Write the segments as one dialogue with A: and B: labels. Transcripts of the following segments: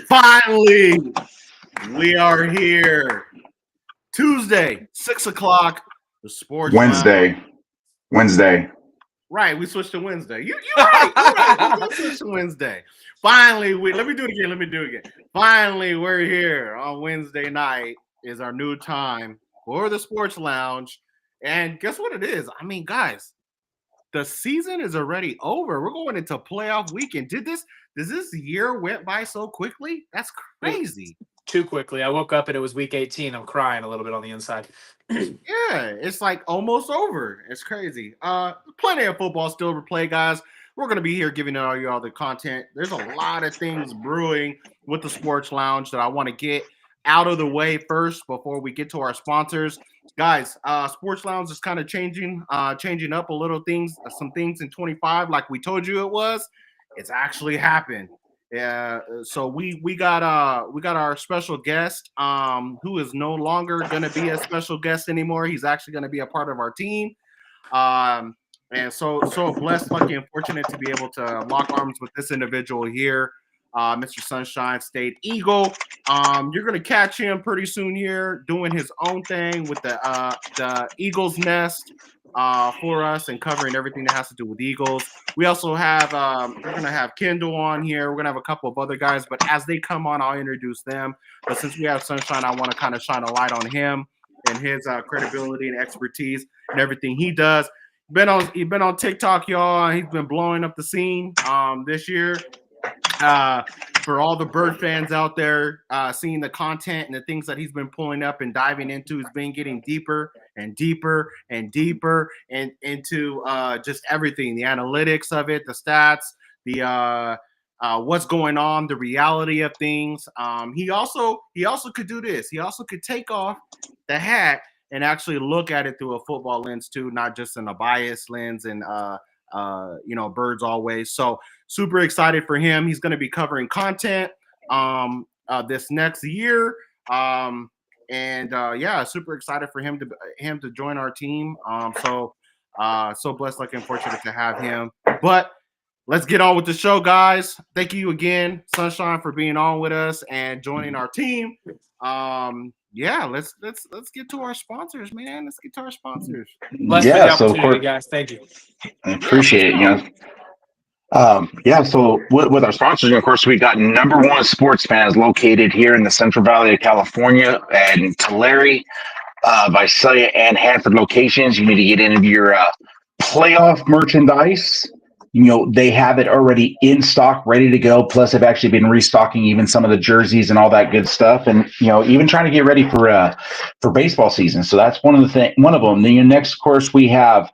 A: Finally, we are here. Tuesday, 6 o'clock, the Sports Lounge.
B: Wednesday.
A: Right, we switched to Wednesday. You're right. You're right. We did switch to Wednesday. Finally, let me do it again. Let me do it again. Finally, we're here on Wednesday night. Is our new time for the Sports Lounge. And guess what it is? I mean, guys, the season is already over. We're going into playoff weekend. Does this year went by so quickly? That's crazy.
C: Too quickly. I woke up and it was week 18. I'm crying a little bit on the inside.
A: Yeah, it's like almost over. It's crazy. Plenty of football still to play, guys. We're going to be here giving you all the content. There's a lot of things brewing with the Sports Lounge that I want to get out of the way first before we get to our sponsors. Guys, Sports Lounge is kind of changing up a little things, some things in 25, like we told you it was. It's actually happened. Yeah, so we got our special guest, who is no longer going to be a special guest anymore. He's actually going to be a part of our team, and so blessed, lucky, and fortunate to be able to lock arms with this individual here, Mr. Sunshine State Eagle. You're going to catch him pretty soon here doing his own thing with the Eagles Nest for us and covering everything that has to do with Eagles. We also have we're gonna have Kendall on here. We're gonna have a couple of other guys, but as they come on, I'll introduce them. But since we have Sunshine, I want to kind of shine a light on him and his credibility and expertise and everything he does. He's been on TikTok, y'all. He's been blowing up the scene this year. For all the Bird fans out there, seeing the content and the things that he's been pulling up and diving into, has been getting deeper and deeper and deeper and into just everything, the analytics of it, the stats, the what's going on, the reality of things. He also could do this. He also could take off the hat and actually look at it through a football lens too, not just in a bias lens and Birds always. So super excited for him. He's going to be covering content this next year. Super excited for him to join our team. So blessed, lucky, and fortunate to have him. But let's get on with the show, guys. Thank you again, Sunshine, for being on with us and joining our team. Let's get to our sponsors, man. Let's get to our sponsors.
C: Blessed for the opportunity, guys. Thank you.
B: I appreciate it. So with our sponsors, of course, we've got number one sports fans located here in the Central Valley of California and Tulare, Visalia, and Hanford locations. You need to get into your playoff merchandise. They have it already in stock, ready to go. Plus, they've actually been restocking even some of the jerseys and all that good stuff, and even trying to get ready for baseball season. So that's one of them. Then next, of course, we have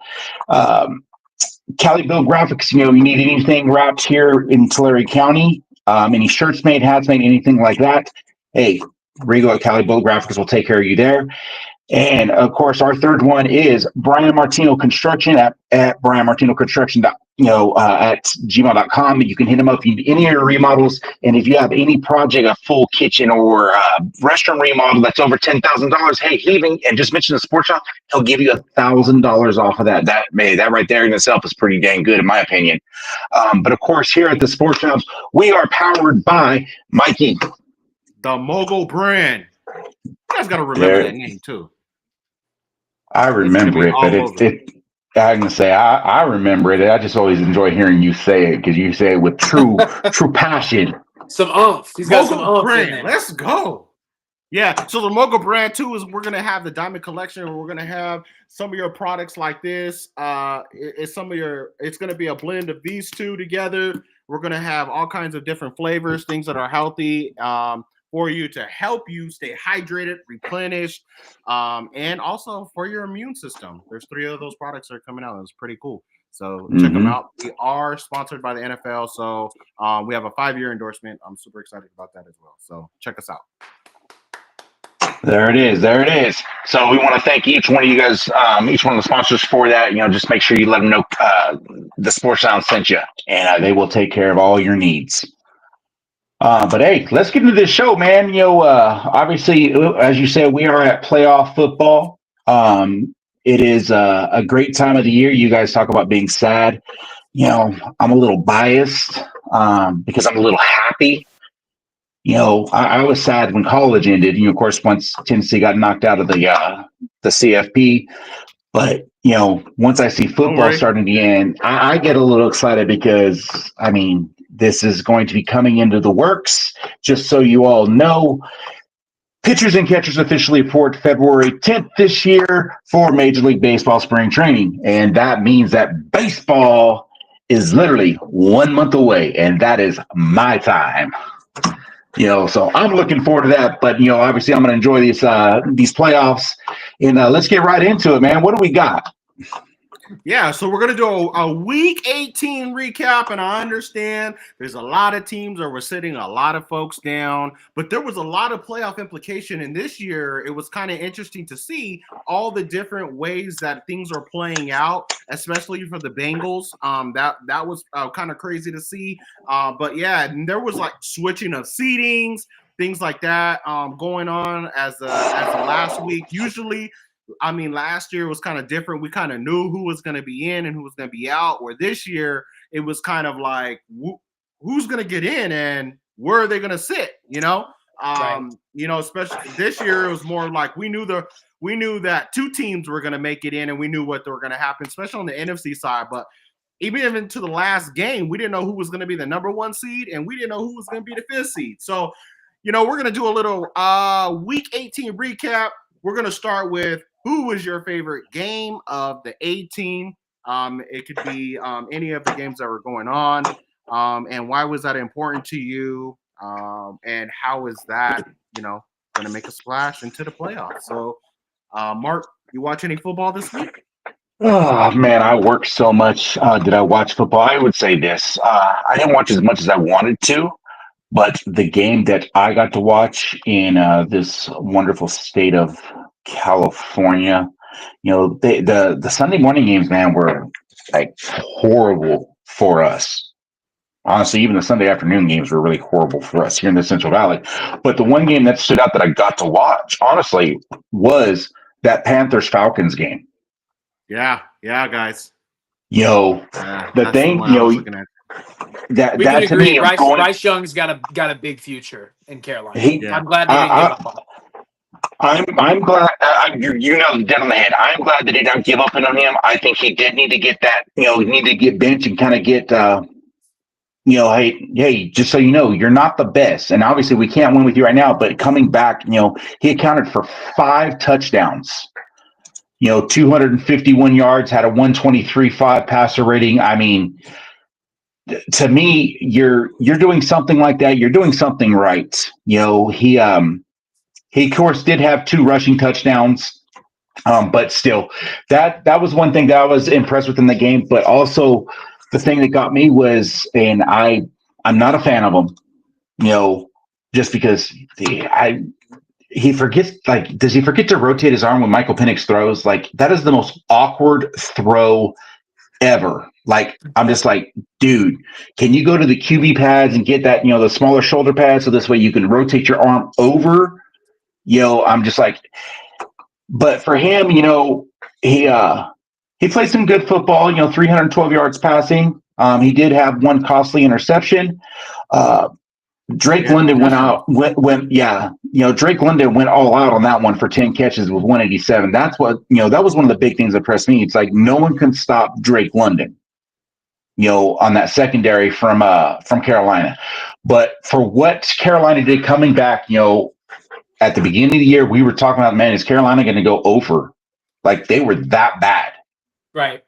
B: Cali Bill Graphics. You need anything wrapped here in Tulare County, any shirts made, hats made, anything like that. Hey, Rigo at Cali Bill Graphics will take care of you there. And of course, our third one is Brian Martino Construction at Brian Martino Construction. At gmail.com. You can hit them up if you need any of your remodels. And if you have any project, a full kitchen or restaurant remodel that's over $10,000, hey, and just mention the sports shop, he'll give you $1,000 off of that. That right there in itself is pretty dang good, in my opinion. But of course, here at the sports shops, we are powered by Mikey,
A: the Mogul brand. You guys got to remember that name too.
B: I remember it, but I'm gonna say I remember it. I just always enjoy hearing you say it because you say it with true passion.
C: Some oomph. He's got some oomph in there.
A: Let's go. Yeah. So the Mogul brand too is we're gonna have the Diamond Collection. Where we're gonna have some of your products like this. It's gonna be a blend of these two together. We're gonna have all kinds of different flavors, things that are healthy. For you to help you stay hydrated, replenished, and also for your immune system. There's 3 of those products that are coming out. It's pretty cool. So check them out. We are sponsored by the NFL, so we have a 5-year endorsement. I'm super excited about that as well. So check us out.
B: There it is. So we want to thank each one of you guys, each one of the sponsors for that. Just make sure you let them know the Sports Sound sent you, and they will take care of all your needs. But hey, let's get into this show, man. Obviously, as you said, we are at playoff football. It is a great time of the year. You guys talk about being sad. I'm a little biased. because I'm a little happy. I was sad when college ended. Of course, once Tennessee got knocked out of the CFP, but once I see football
A: worry.
B: starting to end, I get a little excited because this is going to be coming into the works. Just so you all know, pitchers and catchers officially report February 10th this year for Major League Baseball spring training, and that means that baseball is literally 1 month away, and that is my time. So I'm looking forward to that. But obviously, I'm going to enjoy these playoffs, and let's get right into it, man. What do we got?
A: Yeah, so we're going to do a Week 18 recap, and I understand there's a lot of teams that we're sitting a lot of folks down, but there was a lot of playoff implication, and this year it was kind of interesting to see all the different ways that things are playing out, especially for the Bengals. That was kind of crazy to see, but yeah, there was like switching of seedings, things like that going on as the last week. Usually, last year was kind of different. We kind of knew who was going to be in and who was going to be out. Where this year, it was kind of like, who's going to get in and where are they going to sit?
C: Right.
A: Especially this year, it was more like we knew that two teams were going to make it in, and we knew what they were going to happen, especially on the NFC side. But even to the last game, we didn't know who was going to be the number 1 seed, and we didn't know who was going to be the 5th seed. So, we're going to do a little Week 18 recap. We're going to start with who was your favorite game of the 18. It could be any of the games that were going on, and why was that important to you, and how is that, going to make a splash into the playoffs. So, Mark, you watch any football this week?
B: Oh man, I worked so much. Did I watch football? I would say this. I didn't watch as much as I wanted to, but the game that I got to watch in this wonderful state of California, the Sunday morning games, man, were like horrible for us. Honestly, even the Sunday afternoon games were really horrible for us here in the Central Valley. But the one game that stood out that I got to watch, honestly, was that Panthers Falcons game.
A: Yeah, guys.
B: The thing,
A: I was looking at.
C: We
B: that
C: can
B: to
C: agree.
B: me,
C: Bryce Young's got a big future in Carolina. I'm glad they didn't give up on him.
B: I'm glad. You know, dead on the head. I'm glad that they didn't give up on him. I think he did need to get that. Need to get benched and kind of get. Hey, just so you know, you're not the best, and obviously we can't win with you right now. But coming back, he accounted for 5 touchdowns. 251 yards, had a 123.5 passer rating. To me, you're doing something like that. You're doing something right. He of course did have 2 rushing touchdowns, but still, that was one thing that I was impressed with in the game. But also, the thing that got me was, and I'm not a fan of him, just because he forgets. Like, does he forget to rotate his arm when Michael Penix throws? Like, that is the most awkward throw ever. Like, I'm just like, dude, can you go to the QB pads and get that, the smaller shoulder pads, so this way you can rotate your arm over? I'm just like, but for him, he played some good football, 312 yards passing. He did have 1 costly interception. Drake London went Drake London went all out on that one for 10 catches with 187. That's what, that was one of the big things that impressed me. It's like no one can stop Drake London, on that secondary from Carolina. But for what Carolina did coming back, at the beginning of the year, we were talking about, man, is Carolina going to go over? Like, they were that bad.
C: Right.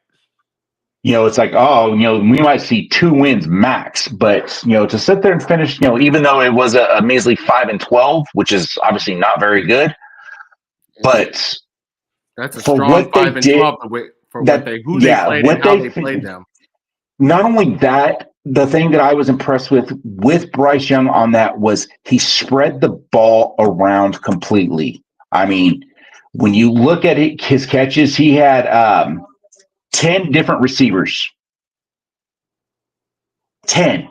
B: It's like, we might see 2 wins max, but, to sit there and finish, even though it was a measly 5-12, which is obviously not very good, but
A: that's a strong 5-12 for what they played and how they played them.
B: Not only that, the thing that I was impressed with Bryce Young on that was he spread the ball around completely. When you look at his catches, he had 10 different receivers. 10.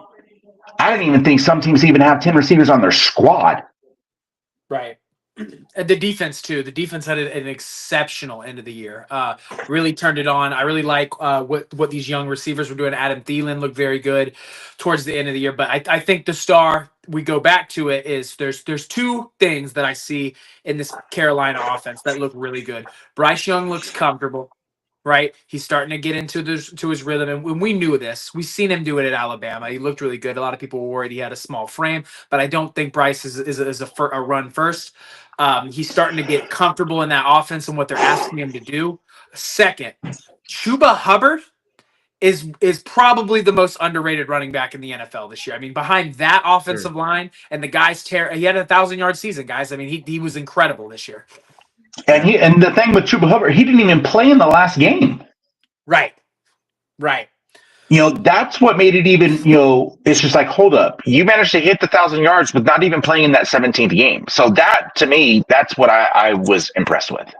B: I didn't even think some teams even have 10 receivers on their squad.
C: Right. The defense too. The defense had an exceptional end of the year. Really turned it on. I really like what these young receivers were doing. Adam Thielen looked very good towards the end of the year. But I think the star, we go back to it, is there's two things that I see in this Carolina offense that look really good. Bryce Young looks comfortable. Right, he's starting to get into his rhythm, and when we knew this, we've seen him do it at Alabama. He looked really good. A lot of people were worried he had a small frame, but I don't think Bryce is a run first. He's starting to get comfortable in that offense and what they're asking him to do. Second, Chuba Hubbard is probably the most underrated running back in the NFL this year. I mean, behind that offensive line and the guys he had a 1,000-yard season, guys. I mean, he was incredible this year.
B: And the thing with Chuba Hubbard, he didn't even play in the last game.
C: Right.
B: That's what made it even, it's just like, hold up. You managed to hit the 1,000 yards with not even playing in that 17th game. So that, to me, that's what I was impressed with.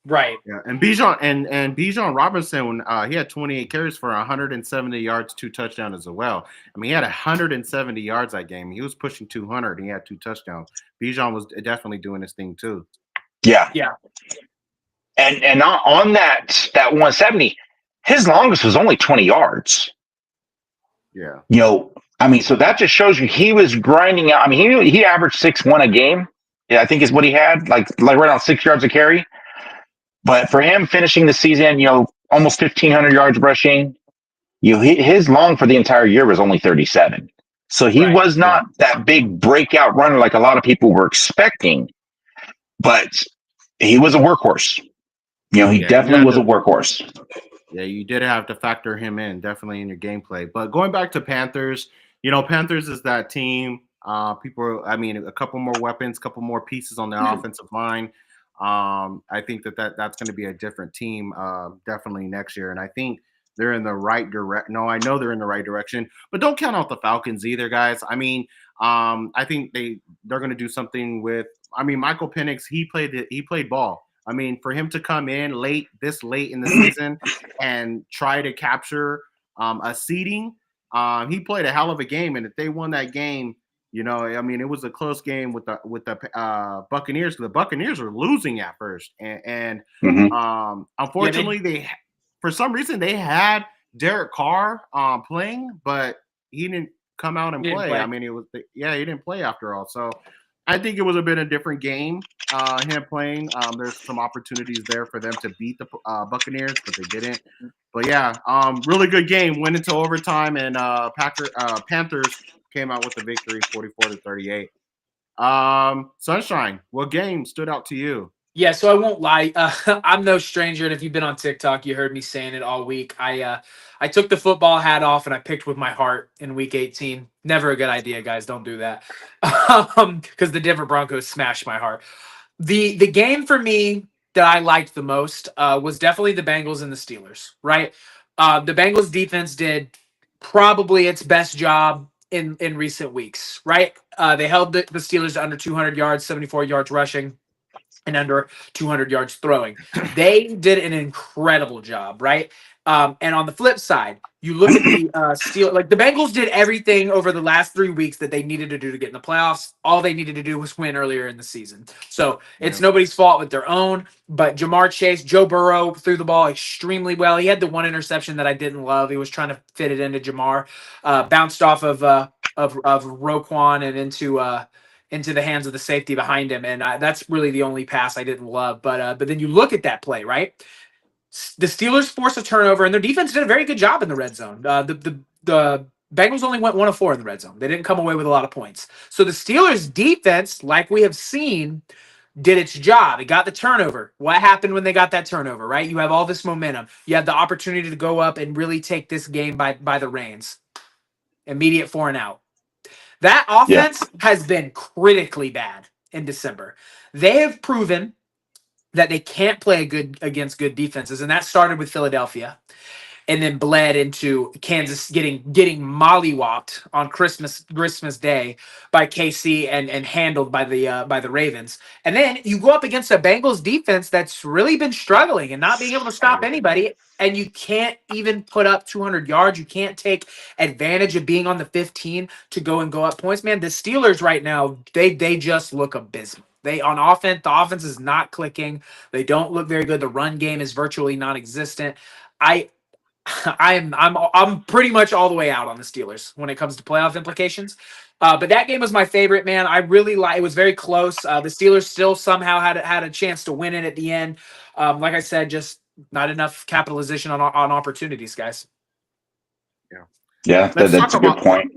C: Right.
A: Yeah. And Bijan Robinson, he had 28 carries for 170 yards, 2 touchdowns as well. I mean, he had 170 yards that game. He was pushing 200 and he had 2 touchdowns. Bijan was definitely doing his thing too.
B: Yeah.
C: Yeah.
B: And on that 170, his longest was only 20 yards.
A: Yeah.
B: So that just shows you he was grinding out. I mean, he averaged 6.1 a game. Yeah, I think is what he had, like right on 6 yards a carry. But for him finishing the season, almost 1,500 yards rushing, his long for the entire year was only 37. So he was not that big breakout runner like a lot of people were expecting. But he was a workhorse. He definitely was a workhorse.
A: Yeah, you did have to factor him in definitely in your gameplay. But going back to Panthers, Panthers is that team. A couple more weapons, a couple more pieces on the offensive line. I think that's going to be a different team definitely next year. And I think they're in the right direction. No, I know they're in the right direction, but don't count out the Falcons either, guys. I mean, I think they're going to do something with. I mean, Michael Penix, he played ball. I mean, for him to come in this late in the season and try to capture a seeding, he played a hell of a game. And if they won that game, I mean, it was a close game with the Buccaneers. The Buccaneers were losing at first, and unfortunately, for some reason they had Derek Carr playing, but he didn't come out and play. I mean, he didn't play after all. So I think it was a bit a different game. Him playing. There's some opportunities there for them to beat the Buccaneers, but they didn't. But yeah, really good game. Went into overtime, and Panthers came out with the victory, 44-38. Sunshine, what game stood out to you?
C: Yeah, so I won't lie. I'm no stranger, and if you've been on TikTok, you heard me saying it all week. I took the football hat off and I picked with my heart in Week 18. Never a good idea, guys. Don't do that, because the Denver Broncos smashed my heart. The game for me that I liked the most was definitely the Bengals and the Steelers. Right, the Bengals defense did probably its best job in recent weeks. Right, they held the Steelers to under 200 yards, 74 yards rushing, and under 200 yards throwing. They did an incredible job, right? And on the flip side, you look at the Steelers, like the Bengals did everything over the last 3 weeks that they needed to do to get in the playoffs. All they needed to do was win earlier in the season. So it's nobody's fault with their own. But Jamar Chase, Joe Burrow threw the ball extremely well. He had the one interception that I didn't love. He was trying to fit it into Jamar, bounced off of Roquan and into the hands of the safety behind him, and that's really the only pass I didn't love. But then you look at that play, right? The Steelers forced a turnover, and their defense did a very good job in the red zone. The Bengals only went 1 of 4 in the red zone. They didn't come away with a lot of points. So the Steelers' defense, like we have seen, did its job. It got the turnover. What happened when they got that turnover, right? You have all this momentum. You have the opportunity to go up and really take this game by the reins. Immediate 4 and out. That offense has been critically bad in December. They have proven that they can't play against good defenses, and that started with Philadelphia and then bled into Kansas getting mollywopped on Christmas Day by KC and handled by the Ravens. And then you go up against a Bengals defense that's really been struggling and not being able to stop anybody, and you can't even put up 200 yards. You can't take advantage of being on the 15 to go up points. Man, the Steelers right now, they just look abysmal. They on offense, the offense is not clicking. They don't look very good. The run game is virtually non-existent. I I'm pretty much all the way out on the Steelers when it comes to playoff implications. But that game was my favorite, man. I really like. It was very close. The Steelers still somehow had a chance to win it at the end. Like I said, just not enough capitalization on opportunities, guys.
B: Yeah, that's a good point.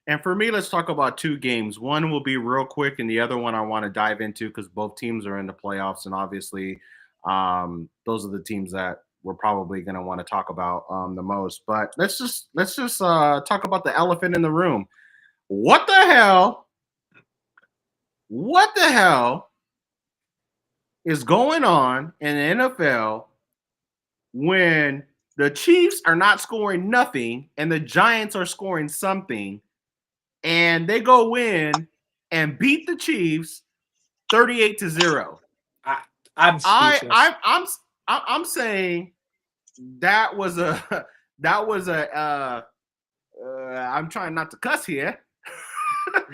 A: And for me, let's talk about two games. One will be real quick, and the other one I want to dive into because both teams are in the playoffs, and obviously, those are the teams that we're probably going to want to talk about the most. But let's just talk about the elephant in the room. What the hell? What the hell is going on in the NFL when the Chiefs are not scoring nothing and the Giants are scoring something, and they go in and beat the Chiefs 38-0?
C: I'm speechless.
A: I'm saying that was a I'm trying not to cuss here.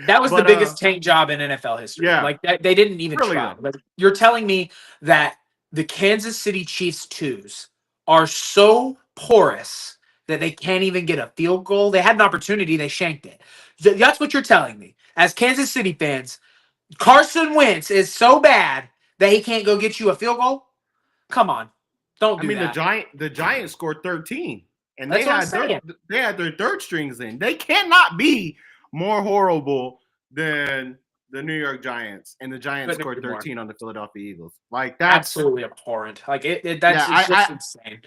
C: That was the biggest tank job in NFL history.
A: Yeah.
C: Like they didn't even
A: Really?
C: try. But you're telling me that the Kansas City Chiefs twos are so porous that they can't even get a field goal? They had an opportunity, they shanked it. That's what you're telling me. As Kansas City fans, Carson Wentz is so bad that he can't go get you a field goal? Come on. Don't do that.
A: The Giants scored 13, and
C: That's
A: they
C: what I'm
A: had their third strings in. They cannot be more horrible than the New York Giants, and the Giants scored 13 on the Philadelphia Eagles. Like that's
C: absolutely abhorrent. Like that's just insane.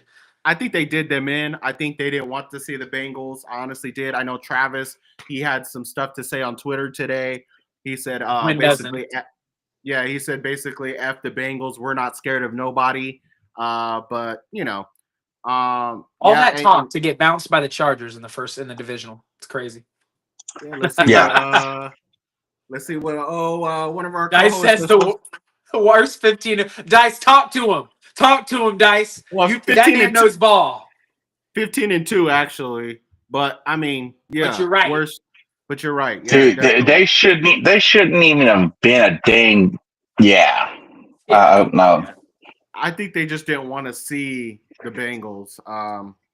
A: I think they did them in. I think they didn't want to see the Bengals. I honestly did. I know Travis, he had some stuff to say on Twitter today. He said basically he said basically F the Bengals. We're not scared of nobody. But you know,
C: all that talk to get bounced by the Chargers in the divisional. It's crazy.
A: Yeah, let's see. Let's see what one of our
C: Dice says the worst 15. Dice, talk to him. Talk to him, Dice.
A: Well,
C: that man knows ball.
B: 15-2
A: actually, but I mean, yeah.
C: But you're right.
A: Worst, but you're right. Yeah,
B: dude, they shouldn't even have been a dang. Yeah. No.
A: I think they just didn't want to see the Bengals.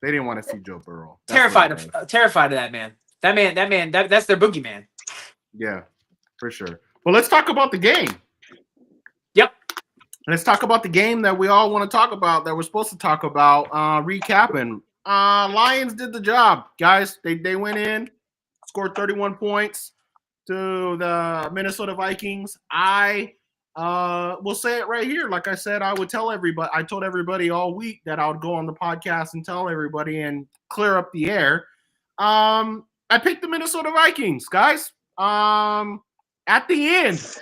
A: They didn't want to see Joe Burrow.
C: Terrified of that man. That's their boogeyman.
A: Yeah, for sure. Well, let's talk about the game.
C: Yep.
A: Let's talk about the game that we all want to talk about, that we're supposed to talk about. Recapping. Lions did the job, guys. They went in, scored 31 points to the Minnesota Vikings. I will say it right here. Like I said, I told everybody all week that I would go on the podcast and tell everybody and clear up the air. I picked the Minnesota Vikings, guys. At the end,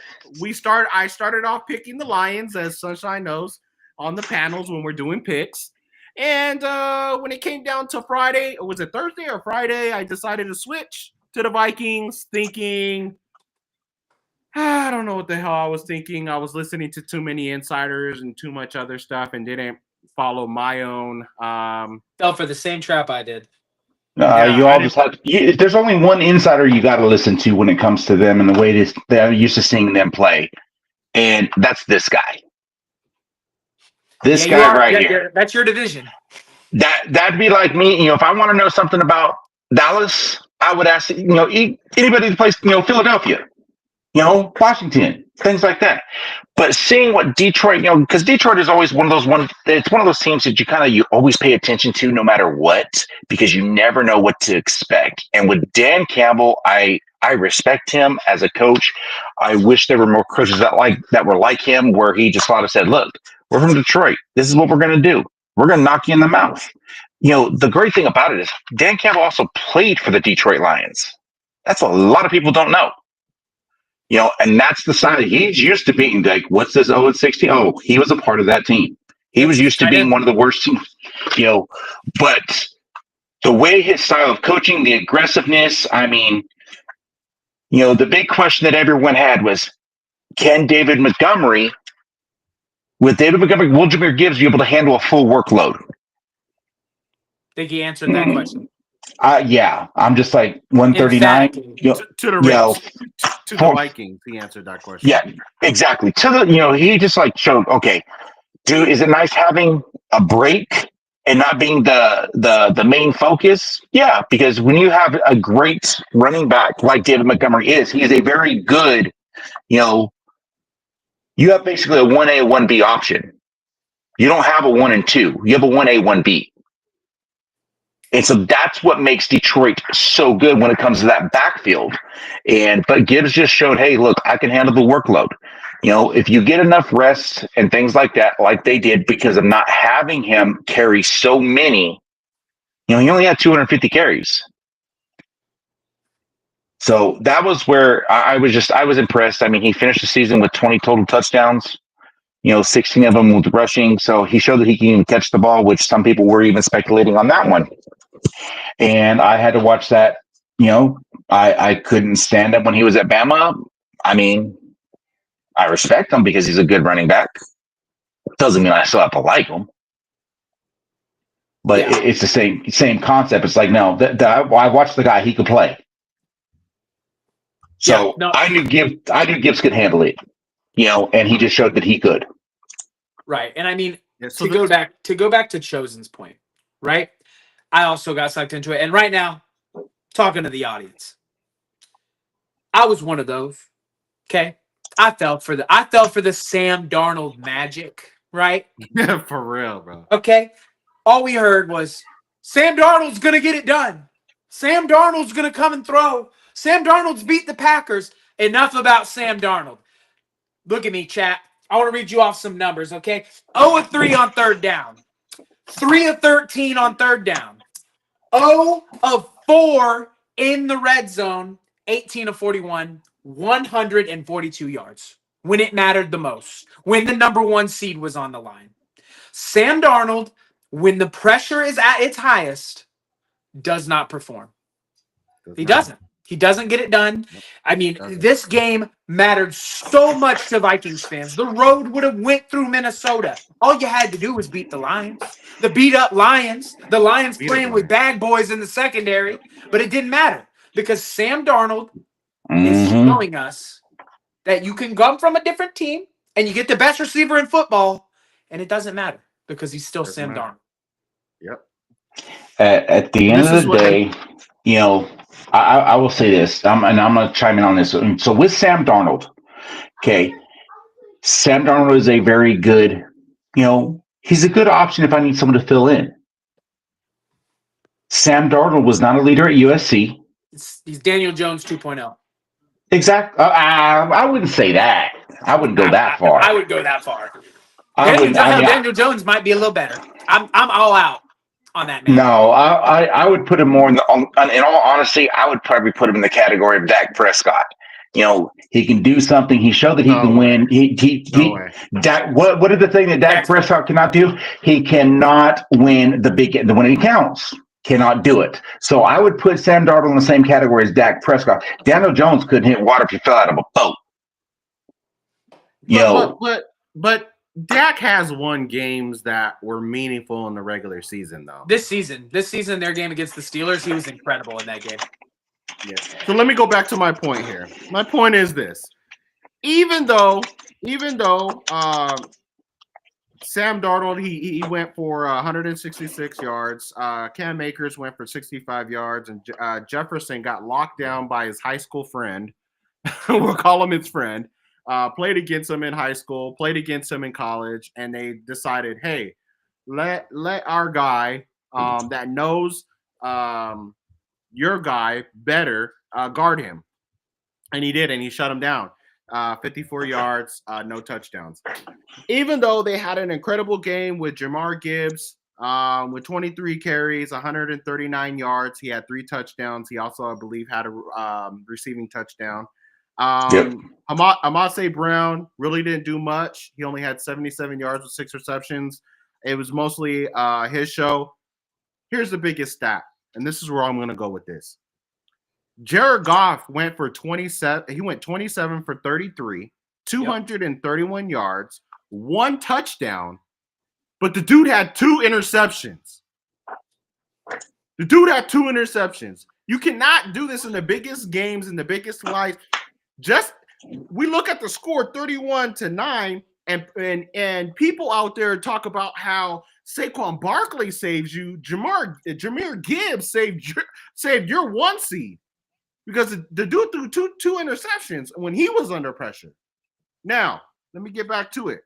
A: I started off picking the Lions, as Sunshine knows, on the panels when we're doing picks. And when it came down to Friday, or was it Thursday or Friday, I decided to switch to the Vikings, thinking, I don't know what the hell I was thinking. I was listening to too many insiders and too much other stuff and didn't follow my own.
C: Fell for the same trap I did.
B: There's only one insider you got to listen to when it comes to them and the way they're used to seeing them play. And that's this guy. This guy right here.
C: That's your division.
B: That'd be like me. If I want to know something about Dallas, I would ask, anybody that plays, Philadelphia, Washington, things like that. But seeing what Detroit, because Detroit is always it's one of those teams that you always pay attention to no matter what, because you never know what to expect. And with Dan Campbell, I respect him as a coach. I wish there were more coaches that were like him, where he just thought of said, look, we're from Detroit. This is what we're going to do. We're going to knock you in the mouth. The great thing about it is Dan Campbell also played for the Detroit Lions. That's a lot of people don't know. And that's the side he's used to being. Like, what's this 0-16? Oh, he was a part of that team. He was used to being one of the worst teams, but the way his style of coaching, the aggressiveness, the big question that everyone had was, can David Montgomery, Wilgemir Gibbs, be able to handle a full workload?
C: I think he answered that question.
B: Yeah, I'm just like 139.
A: To to the
B: For-
A: Vikings, he answered that question.
B: Yeah, exactly. To the he just like showed, okay, dude, is it nice having a break and not being the main focus? Yeah, because when you have a great running back like David Montgomery he is a very good, you have basically a 1A, 1B option. You don't have a 1 and 2. You have a 1A, 1B. And so that's what makes Detroit so good when it comes to that backfield. But Gibbs just showed, hey, look, I can handle the workload. If you get enough rest and things like that, like they did, because of not having him carry so many, he only had 250 carries. So that was where I was impressed. I mean, he finished the season with 20 total touchdowns, 16 of them with rushing. So he showed that he can even catch the ball, which some people were even speculating on that one. And I had to watch that. I couldn't stand him when he was at Bama. I mean, I respect him because he's a good running back. Doesn't mean I still have to like him. But it's the same concept. It's like, no, I watched the guy. He could play. So I knew Gibbs could handle it, and he just showed that he could.
C: Right. And I mean, to go back to Chosen's point, right? I also got sucked into it. And right now, talking to the audience, I was one of those. Okay. I fell for the Sam Darnold magic, right?
A: Yeah, for real, bro.
C: Okay. All we heard was Sam Darnold's gonna get it done. Sam Darnold's gonna come and throw. Sam Darnold's beat the Packers. Enough about Sam Darnold. Look at me, chat. I want to read you off some numbers, okay? 0 of 3 on third down. 3 of 13 on third down. 0 of 4 in the red zone. 18 of 41. 142 yards. When it mattered the most. When the number 1 seed was on the line. Sam Darnold, when the pressure is at its highest, does not perform. He doesn't. He doesn't get it done. I mean, this game mattered so much to Vikings fans. The road would have went through Minnesota. All you had to do was beat the Lions. The beat-up Lions. The Lions playing with bad boys in the secondary. But it didn't matter because Sam Darnold is showing us that you can come from a different team and you get the best receiver in football, and it doesn't matter because he's still Sam Darnold.
A: Yep.
B: At the end of the day, I will say this, and I'm going to chime in on this. So with Sam Darnold, okay, Sam Darnold is a very good, he's a good option if I need someone to fill in. Sam Darnold was not a leader at USC.
C: He's Daniel Jones 2.0.
B: Exactly. I wouldn't say that. I wouldn't go that far.
C: I would go that far. Daniel Jones might be a little better. I'm all out on that man.
B: No, I would put him more in all honesty, I would probably put him in the category of Dak Prescott. He can do something. He showed that he can win. What is the thing that Dak Prescott cannot do? He cannot win when it counts. Cannot do it. So I would put Sam Darnold in the same category as Dak Prescott. Daniel Jones couldn't hit water if he fell out of a boat.
A: But Dak has won games that were meaningful in the regular season, though.
C: This season, their game against the Steelers, he was incredible in that game.
A: Yeah. So let me go back to my point here. My point is this: even though Sam Darnold he went for 166 yards, Cam Akers went for 65 yards, and Jefferson got locked down by his high school friend. We'll call him his friend. Played against him in high school, played against him in college, and they decided, hey, let our guy that knows your guy better guard him. And he did, and he shut him down. 54 yards, no touchdowns. Even though they had an incredible game with Jahmyr Gibbs with 23 carries, 139 yards. He had 3 touchdowns. He also, I believe, had a receiving touchdown. Amon-Ra Brown really didn't do much. He only had 77 yards with 6 receptions. It was mostly his show. Here's the biggest stat, and this is where I'm going to go with this. Jared Goff went for 27. He went 27 for 33, 231 yards, 1 touchdown, but the dude had 2 interceptions. You cannot do this in the biggest games, in the biggest lights. just we look at the score 31-9, and people out there talk about how Saquon Barkley saves you, Jahmyr Gibbs saved your 1 seed because the dude threw two interceptions when he was under pressure. Now, let me get back to it.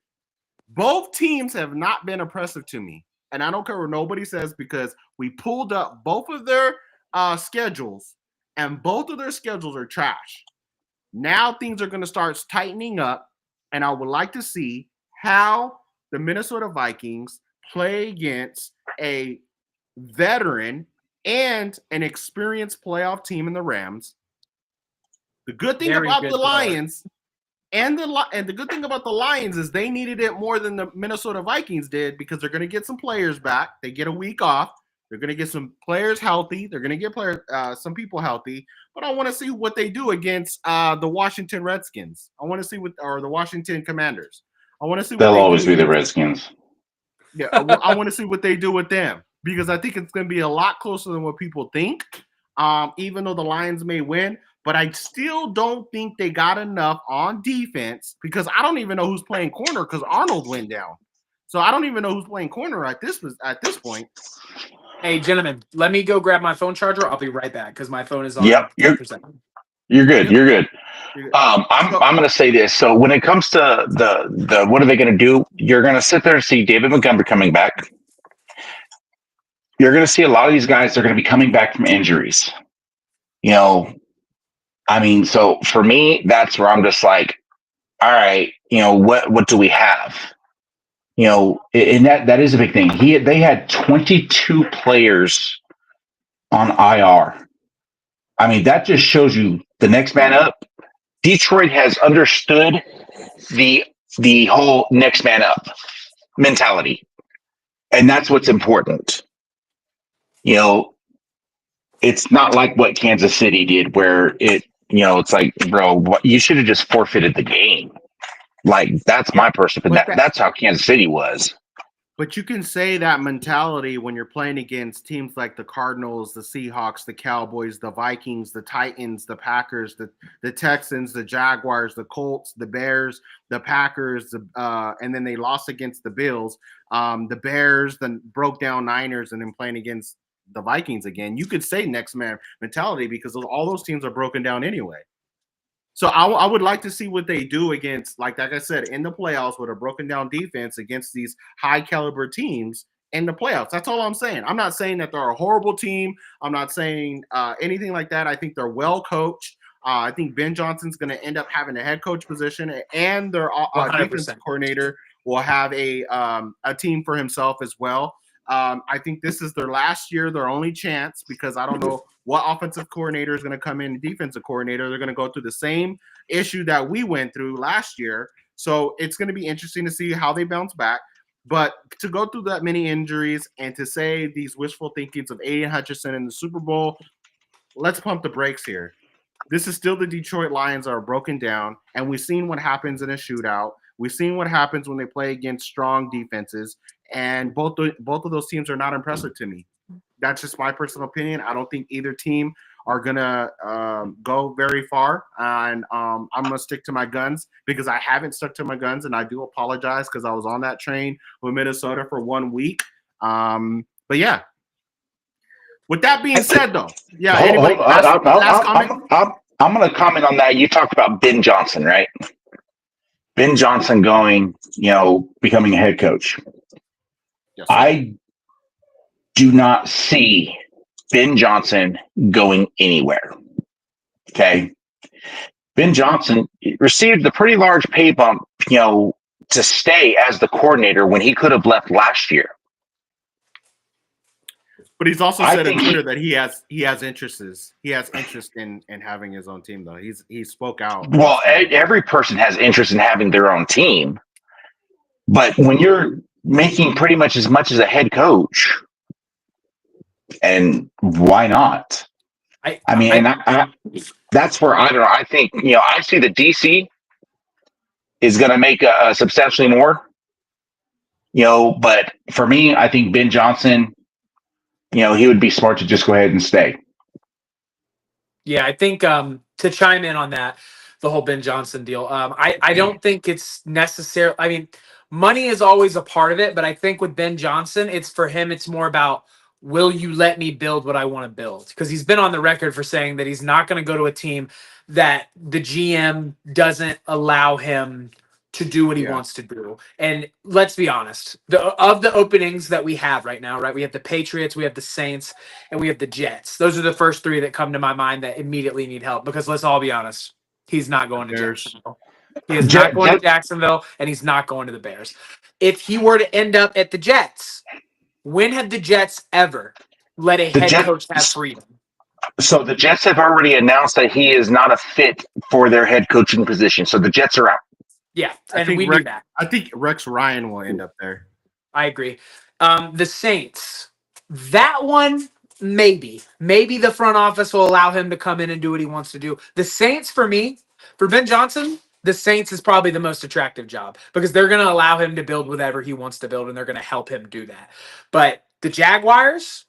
A: Both teams have not been impressive to me, and I don't care what nobody says because we pulled up both of their schedules, and both of their schedules are trash. Now things are going to start tightening up, and I would like to see how the Minnesota Vikings play against a veteran and an experienced playoff team in the Rams. The good thing about the Lions and the good thing about the Lions is they needed it more than the Minnesota Vikings did because they're going to get some players back. They get a week off. They're going to get some players healthy. They're going to get some people healthy. But I want to see what they do against the Washington Redskins. I want to see or the Washington Commanders. I want to see.
B: They'll always be the Redskins.
A: Yeah, I want to see what they do with them because I think it's going to be a lot closer than what people think. Even though the Lions may win, but I still don't think they got enough on defense because I don't even know who's playing corner because Arnold went down. So I don't even know who's playing corner at this point.
C: Hey, gentlemen, let me go grab my phone charger. I'll be right back because my phone is on.
B: Yep, you're good. You're good. I'm going to say this. So when it comes to the what are they going to do? You're going to sit there and see David Montgomery coming back. You're going to see a lot of these guys. They're going to be coming back from injuries. So for me, that's where I'm just like, all right, what do we have? And that is a big thing. They had 22 players on IR. That just shows you the next man up. Detroit has understood the whole next man up mentality. And that's what's important. It's not like what Kansas City did where it's like, bro, you should have just forfeited the game. Like, that's my personal opinion. That's how Kansas City was.
A: But you can say that mentality when you're playing against teams like the Cardinals, the Seahawks, the Cowboys, the Vikings, the Titans, the Packers, the Texans, the Jaguars, the Colts, the Bears, the Packers, and then they lost against the Bills. The Bears then broke down Niners and then playing against the Vikings again. You could say next man mentality because all those teams are broken down anyway. So I would like to see what they do against, like I said, in the playoffs with a broken down defense against these high caliber teams in the playoffs. That's all I'm saying. I'm not saying that they're a horrible team. I'm not saying anything like that. I think they're well coached. I think Ben Johnson's going to end up having a head coach position, and their defensive coordinator will have a team for himself as well. I think this is their last year, their only chance, because I don't know what offensive coordinator is going to come in, defensive coordinator. They're going to go through the same issue that we went through last year. So it's going to be interesting to see how they bounce back. But to go through that many injuries and to say these wishful thinkings of Aiden Hutchinson in the Super Bowl, let's pump the brakes here. This is still the Detroit Lions that are broken down, and we've seen what happens in a shootout. We've seen what happens when they play against strong defenses, and both of those teams are not impressive to me. That's just my personal opinion. I don't think either team are going to go very far, and I'm going to stick to my guns because I haven't stuck to my guns, and I do apologize because I was on that train with Minnesota for 1 week. But, yeah. With that being said, though, yeah. Anyway,
B: I'm going to comment on that. You talked about Ben Johnson, right? Ben Johnson going, becoming a head coach. Yes, I do not see Ben Johnson going anywhere. Okay. Ben Johnson received a pretty large pay bump, to stay as the coordinator when he could have left last year.
A: But he's also said on Twitter that he has interests. He has interest in having his own team, though. He spoke out.
B: Well, every person has interest in having their own team, but when you're making pretty much as a head coach, and why not? That's where I don't know. I think I see the DC is going to make a substantially more. But for me, I think Ben Johnson. He would be smart to just go ahead and stay.
C: Yeah, I think to chime in on that, the whole Ben Johnson deal. I don't think it's necessary. I mean, money is always a part of it, but I think with Ben Johnson, it's for him. It's more about, will you let me build what I want to build? Because he's been on the record for saying that he's not going to go to a team that the GM doesn't allow him to do what he wants to do. And let's be honest, of the openings that we have right now, right? We have the Patriots, we have the Saints, and we have the Jets. Those are the first three that come to my mind that immediately need help, because let's all be honest, he's not going to Jacksonville. He is not going to Jacksonville, and he's not going to the Bears. If he were to end up at the Jets, when have the Jets ever let a head coach have freedom?
B: So the Jets have already announced that he is not a fit for their head coaching position. So the Jets are out.
C: Yeah, and we knew that.
A: I think Rex Ryan will end up there.
C: I agree. The Saints, that one, maybe the front office will allow him to come in and do what he wants to do. The Saints, for me, for Ben Johnson, the Saints is probably the most attractive job, because they're going to allow him to build whatever he wants to build, and they're going to help him do that. But the Jaguars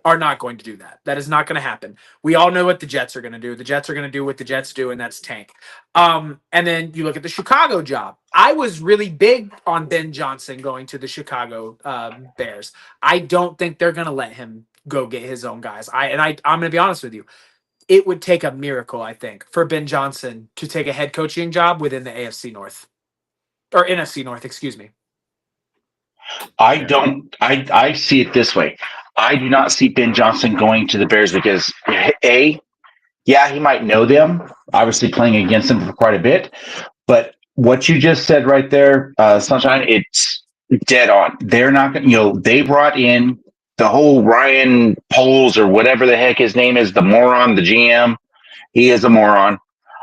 C: are not going to do that. That is not going to happen. We all know what the Jets are going to do. The Jets are going to do what the Jets do, and that's tank. And then you look at the Chicago job. I was really big on Ben Johnson going to the Chicago Bears. I don't think they're going to let him go get his own guys. I'm going to be honest with you. It would take a miracle, I think, for Ben Johnson to take a head coaching job within the AFC North, or NFC North, excuse me.
B: I see it this way. I do not see Ben Johnson going to the Bears because he might know them, obviously playing against them for quite a bit, but what you just said right there, Sunshine, it's dead on. They're not going to, they brought in the whole Ryan Poles or whatever the heck his name is, the moron, the GM. He is a moron.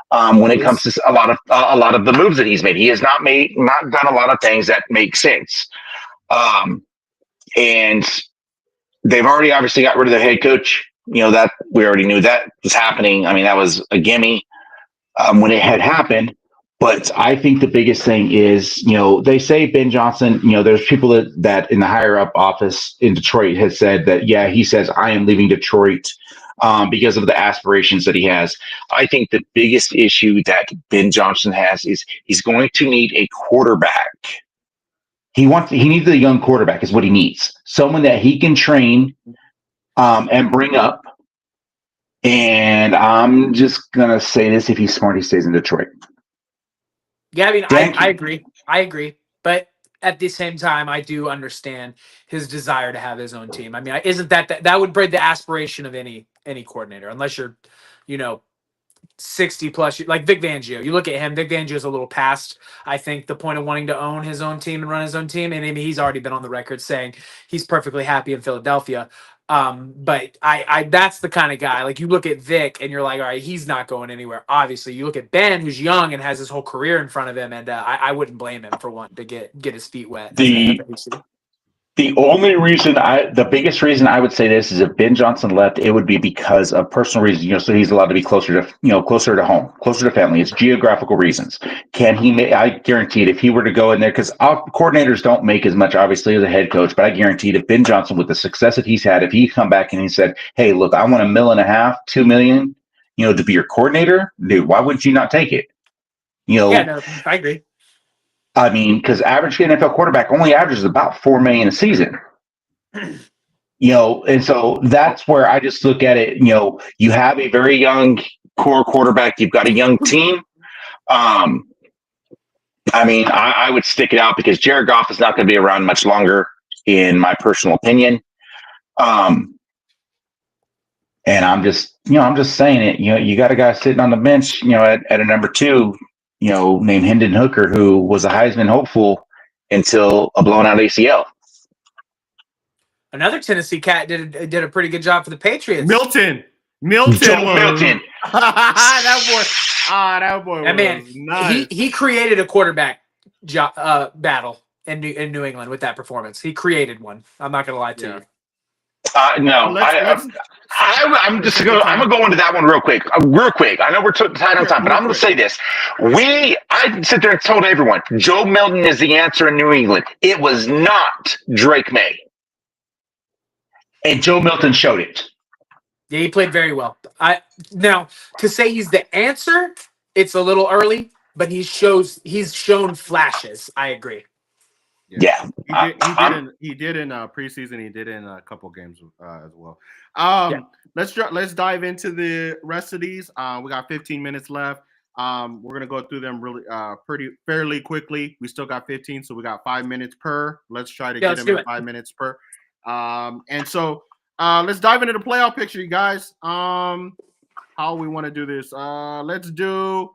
B: When it comes to a lot of the moves that he's made, he has not done a lot of things that make sense. And they've already obviously got rid of their head coach. That we already knew that was happening. I mean, that was a gimme when it had happened. But I think the biggest thing is, they say Ben Johnson, there's people that in the higher up office in Detroit has said that, he says, I am leaving Detroit because of the aspirations that he has. I think the biggest issue that Ben Johnson has is he's going to need a quarterback. He needs a young quarterback is what he needs. Someone that he can train and bring up. And I'm just going to say this, if he's smart, he stays in Detroit.
C: Yeah, I mean, I agree. But at the same time, I do understand his desire to have his own team. I mean, isn't that would break the aspiration of any coordinator, unless you're, 60 plus, like Vic Fangio. You look at him, Vic Fangio is a little past, I think, the point of wanting to own his own team and run his own team. And I mean, he's already been on the record saying he's perfectly happy in Philadelphia. But I that's the kind of guy, like, you look at Vic and you're like, all right, he's not going anywhere. Obviously, you look at Ben, who's young and has his whole career in front of him, and I wouldn't blame him for wanting to get his feet wet.
B: The only reason the biggest reason I would say this is if Ben Johnson left, it would be because of personal reasons, so he's allowed to be closer to home, closer to family. It's geographical reasons. I guarantee it, if he were to go in there, because coordinators don't make as much, obviously, as a head coach, but I guarantee it, if Ben Johnson, with the success that he's had, if he come back and he said, hey, look, I want $1.5 million, $2 million, to be your coordinator, dude, why wouldn't you not take it?
C: Yeah, no, I agree.
B: I mean, because average NFL quarterback only averages about $4 million a season. And so that's where I just look at it. You have a very young core quarterback. You've got a young team. I mean, I would stick it out because Jared Goff is not going to be around much longer, in my personal opinion. And I'm just saying it. You got a guy sitting on the bench, at a number 2. Named Hendon Hooker, who was a Heisman hopeful until a blown out ACL.
C: Another Tennessee cat did a pretty good job for the Patriots.
A: Milton.
B: Milton.
A: that boy.
C: That man, nice. He created a quarterback battle in New England with that performance. He created one. I'm not gonna lie to you.
B: No, I'm gonna go into that one real quick. I know we're tight on time, but I'm gonna say this. I sit there and told everyone, Joe Milton is the answer in New England. It was not Drake May, and Joe Milton showed it.
C: Yeah, he played very well. Now, to say he's the answer it's a little early, but he's shown flashes. I agree.
B: Yeah.
A: He did in preseason. He did in a couple games as well.
C: Yeah.
A: Let's dive into the rest of these. We got 15 minutes left. We're gonna go through them really fairly quickly. We still got 15, so we got 5 minutes per. Let's try to get
C: let's
A: them
C: do
A: in
C: it.
A: 5 minutes per. And so let's dive into the playoff picture, you guys. How we want to do this? Let's do.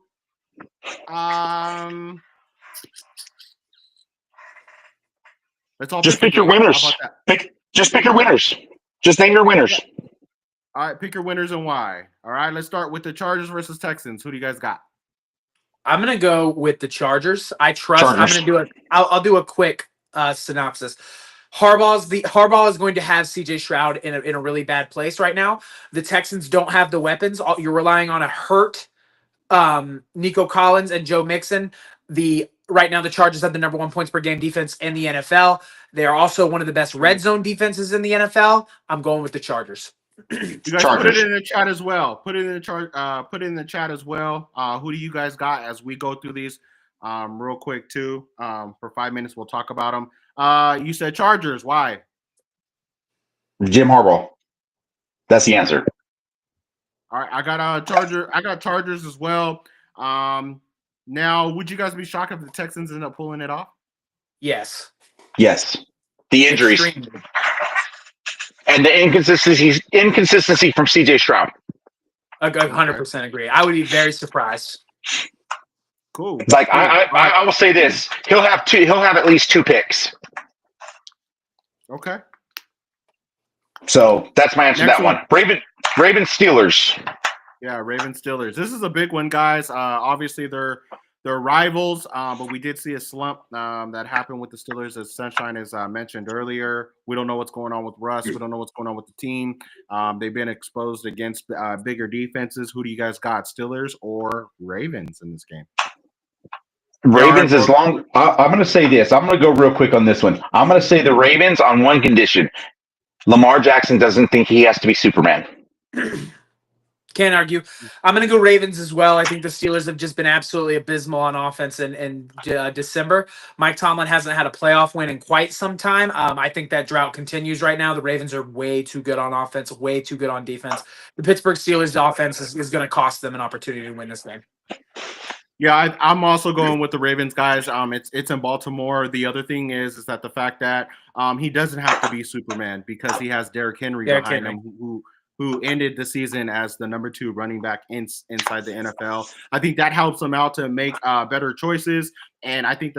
A: Let's all
B: Just pick your
A: games.
B: winners.
A: How about that?
B: Just pick your winners. Just name your winners.
A: All right, pick your winners and why. All right, let's start with the Chargers versus Texans. Who do you guys got?
C: I'm gonna go with the Chargers. I trust.
B: Chargers.
C: I'm gonna do it. I'll do a quick synopsis. Harbaugh is going to have CJ Stroud in a really bad place right now. The Texans don't have the weapons. You're relying on a hurt Nico Collins and Joe Mixon. Right now the Chargers have the number 1 points per game defense in the NFL. They are also one of the best red zone defenses in the NFL. I'm going with the Chargers.
A: You guys
B: Chargers.
A: put it in the chat as well. Put it in the chat as well. Who do you guys got as we go through these real quick too? For 5 minutes, we'll talk about them. You said Chargers. Why?
B: Jim Harbaugh. That's the answer.
A: All right, I got Chargers as well. Now, would you guys be shocked if the Texans end up pulling it off?
C: Yes.
B: Yes. The injuries.
C: Extremely.
B: And the inconsistency from CJ Stroud.
C: I 100% agree. I would be very surprised.
A: Cool.
B: Like I will say this. He'll have at least 2 picks.
A: Okay.
B: So that's my answer to
A: Next
B: that one. Ravens Steelers.
A: Yeah, Ravens Steelers. This is a big one, guys. Obviously, they're rivals, but we did see a slump that happened with the Steelers, as Sunshine has mentioned earlier. We don't know what's going on with Russ. We don't know what's going on with the team. They've been exposed against bigger defenses. Who do you guys got, Steelers or Ravens in this game?
B: Ravens as long. I'm going to say this. I'm going to go real quick on this one. I'm going to say the Ravens on one condition. Lamar Jackson doesn't think he has to be Superman.
C: Can't argue. I'm going to go Ravens as well. I think the Steelers have just been absolutely abysmal on offense in December. Mike Tomlin hasn't had a playoff win in quite some time. I think that drought continues right now. The Ravens are way too good on offense, way too good on defense. The Pittsburgh Steelers offense is going to cost them an opportunity to win this game.
A: Yeah, I'm also going with the Ravens, guys. It's in Baltimore. The other thing is that the fact that he doesn't have to be Superman because he has Derrick Henry behind him, who ended the season as the number 2 running back inside the NFL. I think that helps them out to make better choices, and I think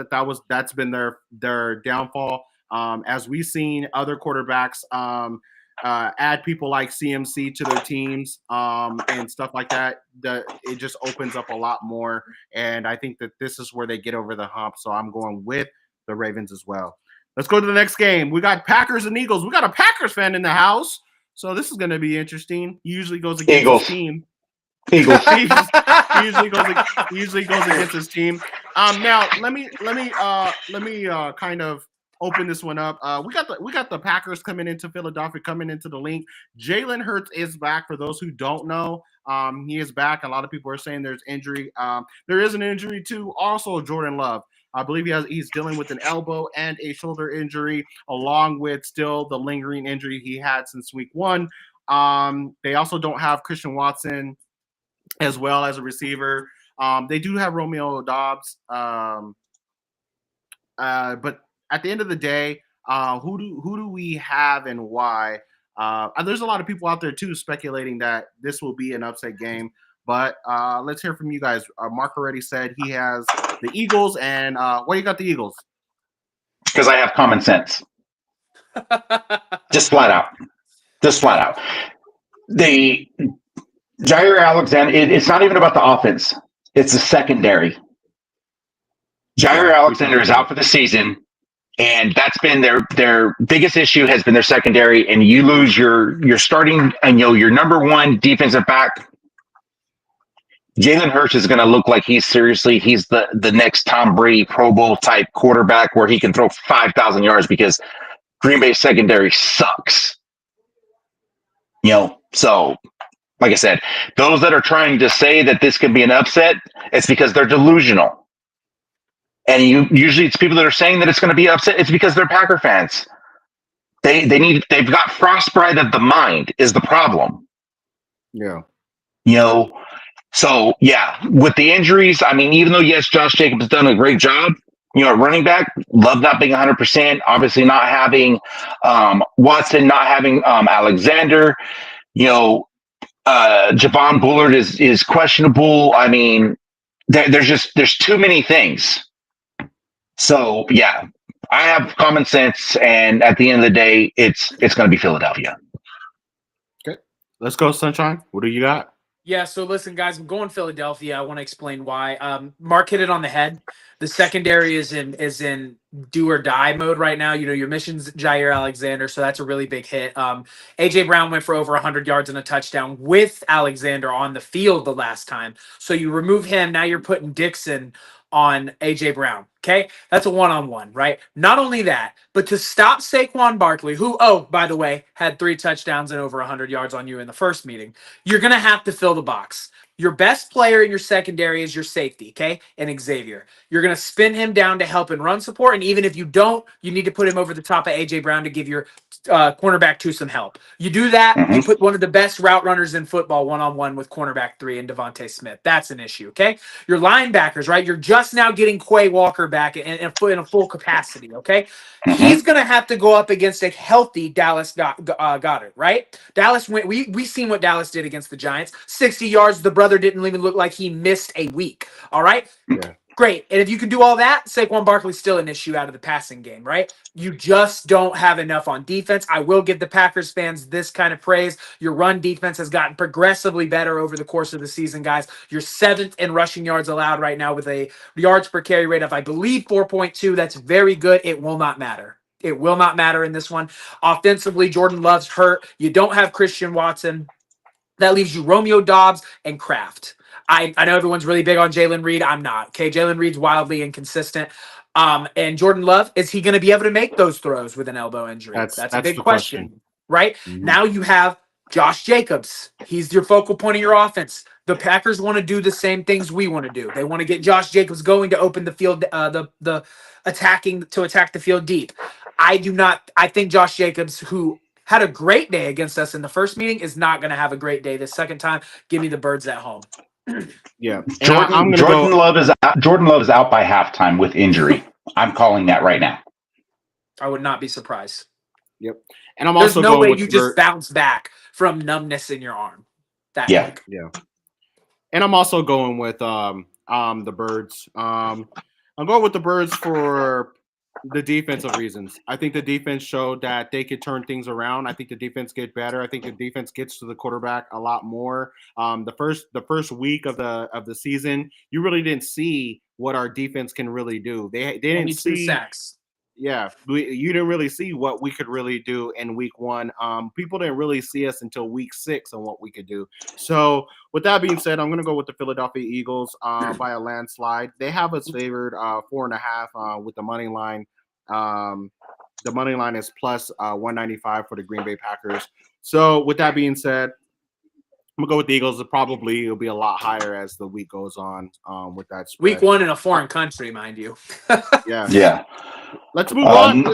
A: that's been their downfall. As we've seen other quarterbacks add people like CMC to their teams and stuff like that, it just opens up a lot more. And I think that this is where they get over the hump. So I'm going with the Ravens as well. Let's go to the next game. We got Packers and Eagles. We got a Packers fan in the house. So this is going to be interesting. He usually goes against his team.
B: Eagles.
A: he usually goes against his team. Now let me kind of open this one up. We got the Packers coming into Philadelphia, coming into the link. Jalen Hurts is back. For those who don't know, he is back. A lot of people are saying there's injury. There is an injury to also Jordan Love. I believe he's dealing with an elbow and a shoulder injury, along with still the lingering injury he had since week 1. They also don't have Christian Watson as well as a receiver. They do have Romeo Doubs. But at the end of the day, who do we have and why? There's a lot of people out there too speculating that this will be an upset game. But let's hear from you guys. Mark already said he has the Eagles, and why you got the Eagles?
B: Because I have common sense. Just flat out. The Jair Alexander, it's not even about the offense. It's the secondary. Jair Alexander is out for the season, and that's been their biggest issue has been their secondary, and you lose your starting and your number 1 defensive back. Jalen Hurts is going to look like he's the next Tom Brady Pro Bowl type quarterback where he can throw 5,000 yards because Green Bay secondary sucks. So like I said, those that are trying to say that this could be an upset, it's because they're delusional. And usually it's people that are saying that it's going to be upset. It's because they're Packer fans. They've got frostbite of the mind is the problem.
A: Yeah.
B: So yeah, with the injuries, I mean, even though yes, Josh Jacobs has done a great job, running back, love not being 100%, obviously not having Watson, not having Alexander, Javon Bullard is questionable. I mean, there's too many things. So yeah, I have common sense, and at the end of the day, it's going to be Philadelphia.
A: Okay, let's go, Sunshine. What do you got?
C: Yeah, so listen, guys, I'm going Philadelphia. I want to explain why. Mark hit it on the head. The secondary is in do or die mode right now. Your mission's Jair Alexander, so that's a really big hit. AJ Brown went for over 100 yards and a touchdown with Alexander on the field the last time. So you remove him, now you're putting Dixon on AJ Brown. Okay, that's a one-on-one, right? Not only that, but to stop Saquon Barkley, who, oh, by the way, had 3 touchdowns and over 100 yards on you in the first meeting, you're going to have to fill the box. Your best player in your secondary is your safety, okay? And Xavier. You're going to spin him down to help in run support, and even if you don't, you need to put him over the top of A.J. Brown to give your cornerback 2 some help. You do that, you put one of the best route runners in football one-on-one with cornerback 3 and Devontae Smith. That's an issue, okay? Your linebackers, right? You're just now getting Quay Walker back in a full capacity, okay? He's going to have to go up against a healthy Dallas Goedert, right? Dallas went. We seen what Dallas did against the Giants. 60 yards. The brother didn't even look like he missed a week. All right.
A: Yeah.
C: Great. And if you can do all that, Saquon Barkley's still an issue out of the passing game, right? You just don't have enough on defense. I will give the Packers fans this kind of praise. Your run defense has gotten progressively better over the course of the season, guys. You're 7th in rushing yards allowed right now with a yards per carry rate of, I believe, 4.2. That's very good. It will not matter. It will not matter in this one. Offensively, Jordan Love's hurt. You don't have Christian Watson. That leaves you Romeo Doubs and Kraft. I know everyone's really big on Jalen Reed. I'm not. Okay, Jalen Reed's wildly inconsistent. And Jordan Love, is he going to be able to make those throws with an elbow injury? That's a big question, right? Mm-hmm. Now you have Josh Jacobs. He's your focal point of your offense. The Packers want to do the same things we want to do. They want to get Josh Jacobs going to open the field, the attacking to attack the field deep. I do not. I think Josh Jacobs, who had a great day against us in the first meeting, is not going to have a great day the second time. Give me the Birds at home.
A: Yeah,
B: Jordan Love is out by halftime with injury. I'm calling that right now.
C: I would not be surprised.
A: Yep, and I'm
C: There's
A: also
C: no
A: going
C: way
A: with
C: you just bounce back from numbness in your arm.
A: Yeah. And I'm also going with the Birds. I'm going with the Birds for the defensive reasons. I think the defense showed that they could turn things around. I think the defense get better. I think the defense gets to the quarterback a lot more. The first week of the season, you really didn't see what our defense can really do. They didn't see
C: 2 sacks.
A: Yeah, you didn't really see what we could really do in week 1. People didn't really see us until week 6 on what we could do. So with that being said, I'm going to go with the Philadelphia Eagles by a landslide. They have us favored 4.5 with the money line. The money line is plus 195 for the Green Bay Packers. So with that being said, I'm gonna go with the Eagles. It'll be a lot higher as the week goes on with that spread.
C: Week 1 in a foreign country, mind you.
A: Yeah. Let's move on.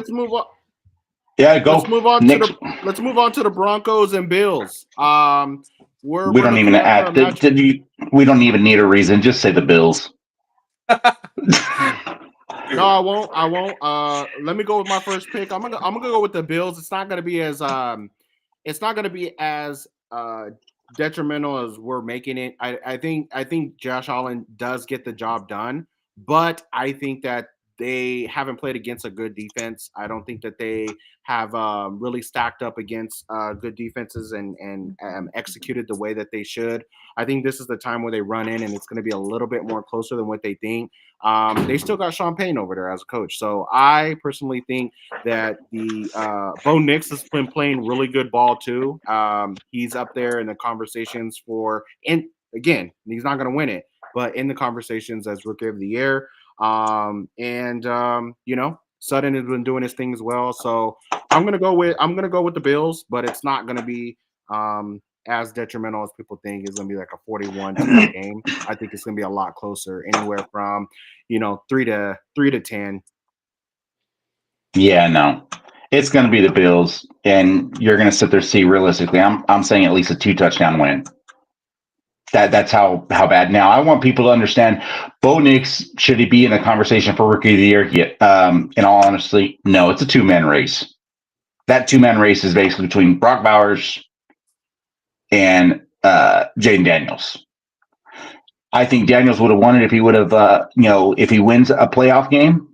B: Yeah, go.
A: Let's move on to the Broncos and Bills.
B: We don't even need a reason. Just say the Bills.
A: No, I won't. Let me go with my first pick. I'm gonna go with the Bills. It's not gonna be as detrimental as we're making it. I think Josh Allen does get the job done, but I think that they haven't played against a good defense. I don't think that they have really stacked up against good defenses and executed the way that they should. I think this is the time where they run in, and it's going to be a little bit more closer than what they think. They still got Sean Payton over there as a coach. So I personally think that the Bo Nix has been playing really good ball too. He's up there in the conversations and again, he's not going to win it, but in the conversations as Rookie of the Year. Sutton has been doing his thing as well. So I'm gonna go with the Bills, but it's not gonna be as detrimental as people think. It's going to be like a 41-10 game. I think it's going to be a lot closer, anywhere from 3-10.
B: Yeah, no. It's going to be the Bills, and you're going to sit there see realistically. I'm saying at least a 2-touchdown win. That's how bad. Now, I want people to understand, Bo Nix, should he be in the conversation for Rookie of the Year? Yeah, in all honesty, no. It's a two-man race. That two-man race is basically between Brock Bowers and Jaden Daniels. I think Daniels would have won it if he would have, if he wins a playoff game.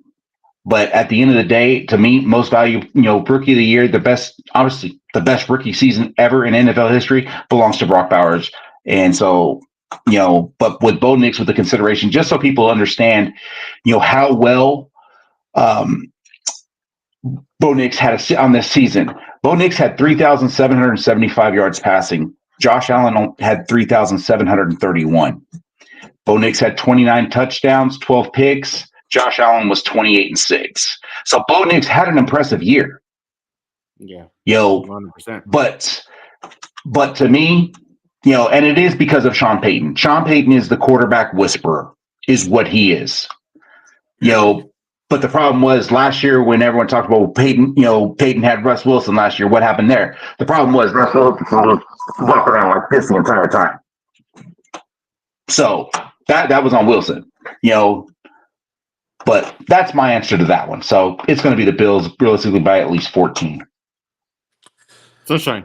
B: But at the end of the day, to me, most value, Rookie of the Year, the best rookie season ever in NFL history belongs to Brock Bowers. And so, but with Bo Nix, with the consideration, just so people understand, how well Bo Nix had on this season. Bo Nix had 3,775 yards passing. Josh Allen had 3,731. Bo Nix had 29 touchdowns, 12 picks. Josh Allen was 28-6. So Bo Nix had an impressive year.
A: Yeah.
B: 100%. But to me, and it is because of Sean Payton. Sean Payton is the quarterback whisperer, is what he is. But the problem was last year when everyone talked about Peyton, Peyton had Russ Wilson last year. What happened there? The problem was Russ Wilson walked around like this the entire time. So that was on Wilson, But that's my answer to that one. So it's going to be the Bills realistically by at least 14.
A: Sunshine.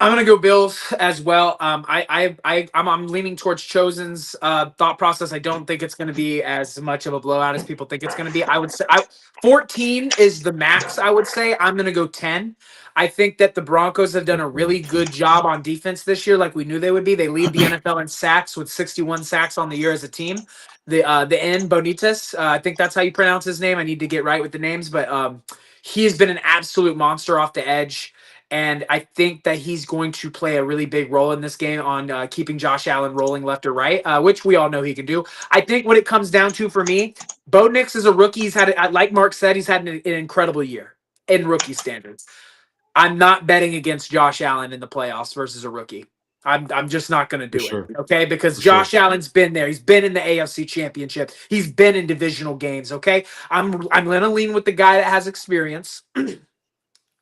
C: I'm gonna go Bills as well. I'm leaning towards Chosen's thought process. I don't think it's gonna be as much of a blowout as people think it's gonna be. I would say 14 is the max. I would say I'm gonna go 10. I think that the Broncos have done a really good job on defense this year, like we knew they would be. They lead the NFL in sacks with 61 sacks on the year as a team. The end Bonitas, I think that's how you pronounce his name. I need to get right with the names, but he has been an absolute monster off the edge. And I think that he's going to play a really big role in this game on keeping Josh Allen rolling left or right, which we all know he can do. I think what it comes down to for me, Bo Nix is a rookie. He's had, like Mark said, he's had an incredible year in rookie standards. I'm not betting against Josh Allen in the playoffs versus a rookie. I'm just not going to do it, okay? Because Josh Allen's been there. He's been in the AFC Championship. He's been in divisional games, okay? I'm going to lean with the guy that has experience.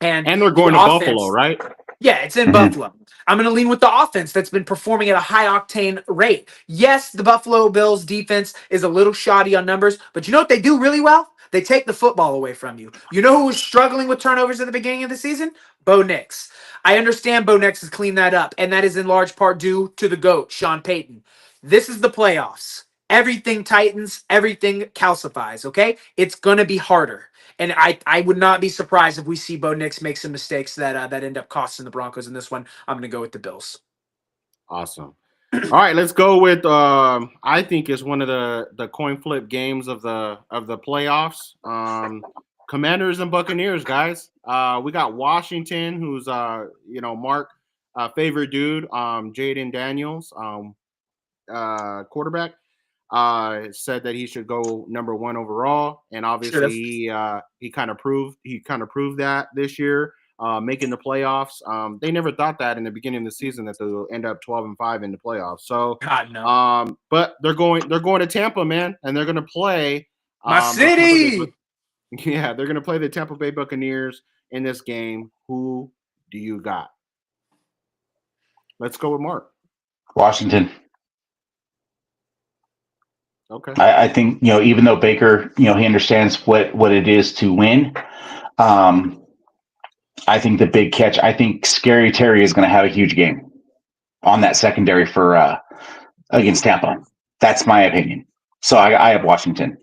C: And
A: they're going to Buffalo, right?
C: Yeah, it's in Buffalo. I'm going to lean with the offense that's been performing at a high octane rate. Yes, the Buffalo Bills defense is a little shoddy on numbers, but you know what they do really well? They take the football away from you. You know who was struggling with turnovers at the beginning of the season? Bo Nix. I understand Bo Nix has cleaned that up, and that is in large part due to the GOAT, Sean Payton. This is the playoffs. Everything tightens, everything calcifies, okay? It's going to be harder. And I would not be surprised if we see Bo Nix make some mistakes that end up costing the Broncos in this one. I'm going to go with the Bills.
A: Awesome. All right, let's go with I think it's one of the coin flip games of the playoffs. Commanders and Buccaneers, guys. We got Washington, who's Mark favorite dude, Jaden Daniels, quarterback. Said that he should go number 1 overall, and obviously he kind of proved that this year, making the playoffs. They never thought that in the beginning of the season that they'll end up 12-5 in the playoffs. So,
C: God, no.
A: But they're going to Tampa, man, and they're going to play
C: my city.
A: Yeah, they're going to play the Tampa Bay Buccaneers in this game. Who do you got? Let's go with Mark.
B: Washington.
A: Okay.
B: I think, even though Baker, he understands what it is to win. I think the big catch, I think Scary Terry is going to have a huge game on that secondary for against Tampa. That's my opinion. So I have Washington.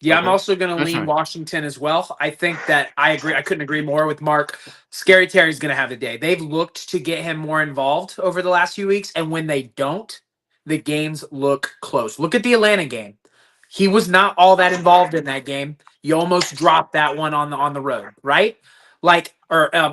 C: Yeah, I'm also going to lean Washington as well. I think that I agree. I couldn't agree more with Mark. Scary Terry's going to have the day. They've looked to get him more involved over the last few weeks, and when they don't, the games look close. Look at the Atlanta game. He was not all that involved in that game. You almost dropped that one on the road, right? At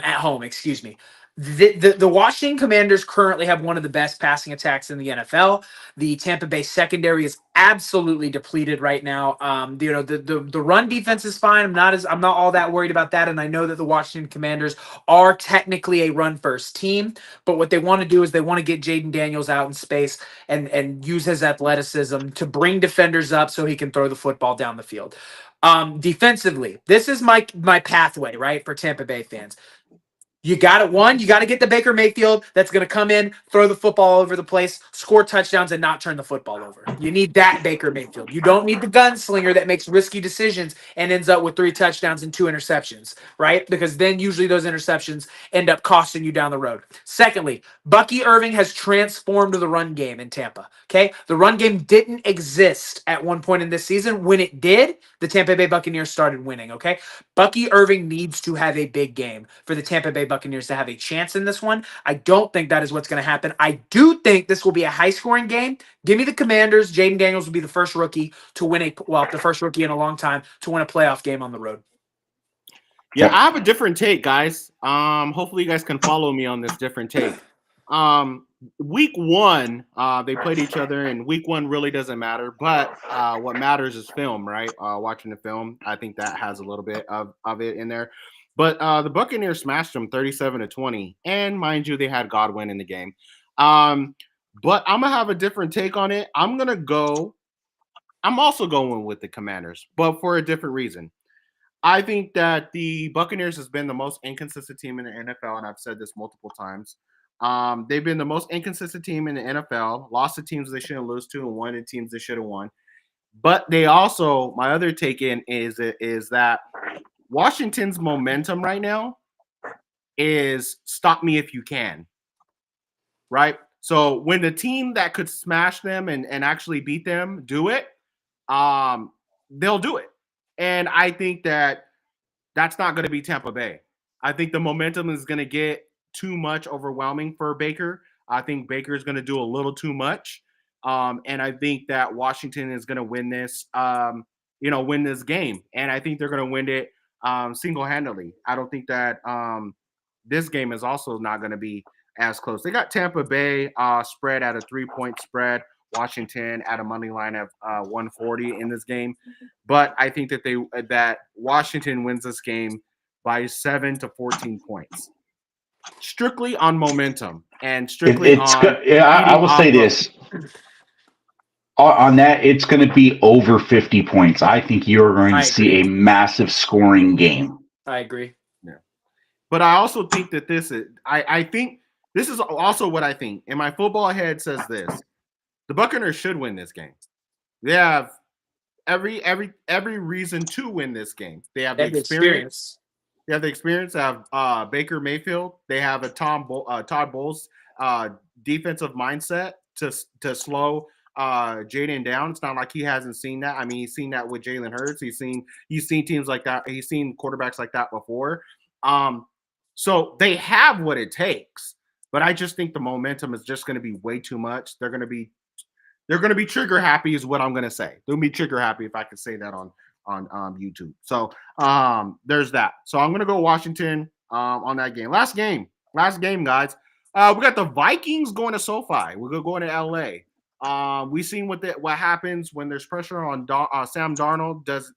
C: home, excuse me. The Washington Commanders currently have one of the best passing attacks in the NFL. The Tampa Bay secondary is absolutely depleted right now. The run defense is fine. I'm not all that worried about that. And I know that the Washington Commanders are technically a run first team, but what they want to do is they want to get Jaden Daniels out in space and use his athleticism to bring defenders up so he can throw the football down the field. Defensively, this is my pathway, right, for Tampa Bay fans. You got it. You got to get the Baker Mayfield that's going to come in, throw the football all over the place, score touchdowns, and not turn the football over. You need that Baker Mayfield. You don't need the gunslinger that makes risky decisions and ends up with 3 touchdowns and 2 interceptions, right? Because then usually those interceptions end up costing you down the road. Secondly, Bucky Irving has transformed the run game in Tampa. Okay, the run game didn't exist at one point in this season. When it did, the Tampa Bay Buccaneers started winning. Okay, Bucky Irving needs to have a big game for the Tampa Bay Buccaneers to have a chance in this one. I don't think that is what's going to happen. I do think this will be a high-scoring game. Give me the Commanders. Jaden Daniels will be the first rookie to win the first rookie in a long time to win a playoff game on the road.
A: Yeah, I have a different take, guys. Hopefully you guys can follow me on this different take. Week 1, they played each other, and week 1 really doesn't matter. But what matters is film, right? Watching the film, I think that has a little bit of it in there. But the Buccaneers smashed them 37-20, and mind you, they had Godwin in the game. But I'm gonna have a different take on it. I'm also going with the Commanders, but for a different reason. I think that the Buccaneers has been the most inconsistent team in the NFL, and I've said this multiple times. They've been the most inconsistent team in the NFL, lost to teams they shouldn't lose to, and won to teams they should have won. But they also, my other take in is that Washington's momentum right now is stop me if you can, right? So when the team that could smash them and actually beat them do it, they'll do it. And I think that that's not going to be Tampa Bay. I think the momentum is going to get too much overwhelming for Baker. I think Baker is going to do a little too much. And I think that Washington is going to win this, win this game. And I think they're going to win it single-handedly. I don't think that this game is also not going to be as close. They got Tampa Bay spread at a 3-point spread. Washington at a money line of 140 in this game, but I think that Washington wins this game by 7 to 14 points, strictly on momentum and strictly
B: I will say this on that, it's going to be over 50 points. I think you're going to see a massive scoring game.
C: I agree.
A: Yeah, but I also think that I think this is also what I think. And my football head says this. The Buccaneers should win this game. They have every reason to win this game. They have the experience. They have the experience. They have Baker Mayfield. They have a Todd Bowles defensive mindset to slow Jaden down. It's not like he hasn't seen that. I mean, he's seen that with Jalen Hurts. He's seen teams like that. He's seen quarterbacks like that before. So they have what it takes. But I just think the momentum is just going to be way too much. They're going to be trigger happy is what I'm going to say. They'll be trigger happy if I could say that on YouTube. So there's that. So I'm going to go Washington on that game. Last game, guys. We got the Vikings going to SoFi. We're going to LA. We've seen what happens when there's pressure on Sam Darnold. Does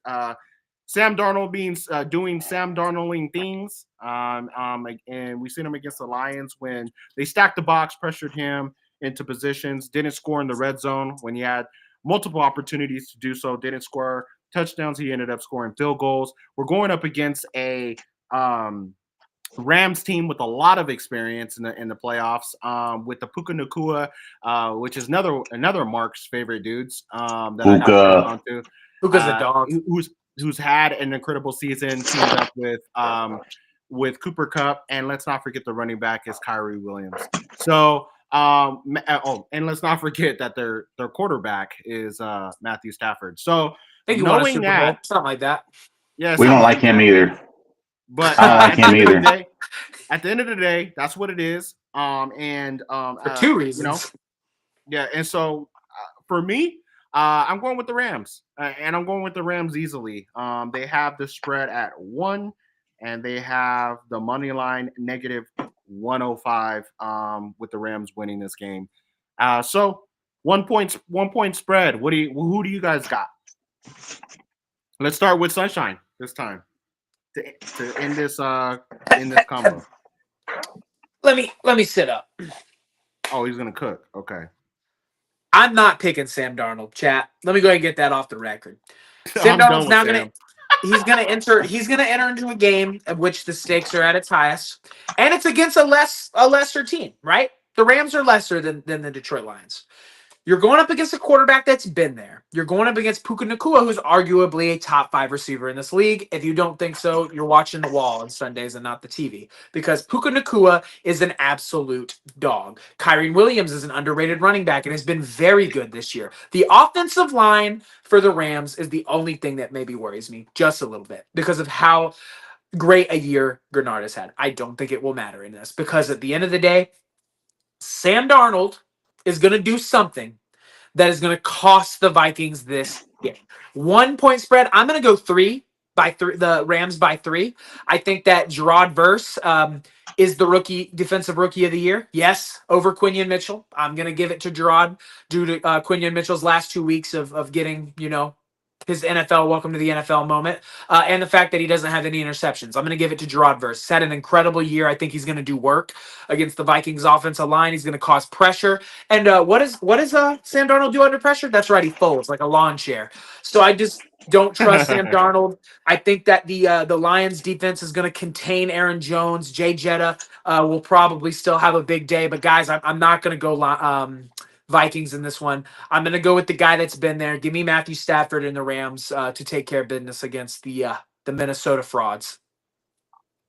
A: Sam Darnold doing Sam Darnolding things? And we've seen him against the Lions when they stacked the box, pressured him into positions, didn't score in the red zone when he had multiple opportunities to do so, didn't score touchdowns. He ended up scoring field goals. We're going up against a Rams team with a lot of experience in the playoffs, with the Puka Nacua, which is another Mark's favorite dudes. That
B: Puka.
A: I have to.
C: Puka's a dog.
A: Who's had an incredible season, teamed up with Cooper Kupp, and let's not forget the running back is Kyrie Williams. So. And let's not forget that their quarterback is Matthew Stafford. So knowing that,
C: something like that.
A: Yeah,
B: we don't like him either.
A: But
B: I don't like him either.
A: At the end of the day, that's what it is.
C: For 2 reasons.
A: Yeah, and so for me, I'm going with the Rams, and I'm going with the Rams easily. They have the spread at 1, and they have the money line negative 105 with the Rams winning this game. So 1 point spread. Who do you guys got? Let's start with Sunshine this time to end this combo.
C: Let me sit up.
A: Oh, he's gonna cook. Okay.
C: I'm not picking Sam Darnold, chat. Let me go ahead and get that off the record.
A: I'm
C: Sam
A: done
C: Darnold's
A: with
C: now
A: Sam.
C: he's gonna enter into a game of which the stakes are at its highest, and it's against a lesser team, right? The Rams are lesser than the Detroit Lions. You're going up against a quarterback that's been there. You're going up against Puka Nacua, who's arguably a top 5 receiver in this league. If you don't think so, you're watching the wall on Sundays and not the TV, because Puka Nacua is an absolute dog. Kyren Williams is an underrated running back and has been very good this year. The offensive line for the Rams is the only thing that maybe worries me just a little bit because of how great a year Gernard has had. I don't think it will matter in this because at the end of the day, Sam Darnold is going to do something that is going to cost the Vikings this game. 1 point spread. I'm going to go 3 by 3. The Rams by 3. I think that Gerard Verse is the defensive rookie of the year. Yes, over Quinion Mitchell. I'm going to give it to Gerard due to Quinion Mitchell's last 2 weeks of getting, his NFL welcome to the NFL moment, and the fact that he doesn't have any interceptions. I'm going to give it to Gerard Verse. He's had an incredible year. I think he's going to do work against the Vikings offensive line. He's going to cause pressure. And what does Sam Darnold do under pressure? That's right, he folds like a lawn chair. So I just don't trust Sam Darnold. I think that the Lions defense is going to contain Aaron Jones. Jay Jetta will probably still have a big day. But guys, I'm not going to go Vikings in this one. I'm going to go with the guy that's been there. Give me Matthew Stafford and the Rams to take care of business against the Minnesota Frauds.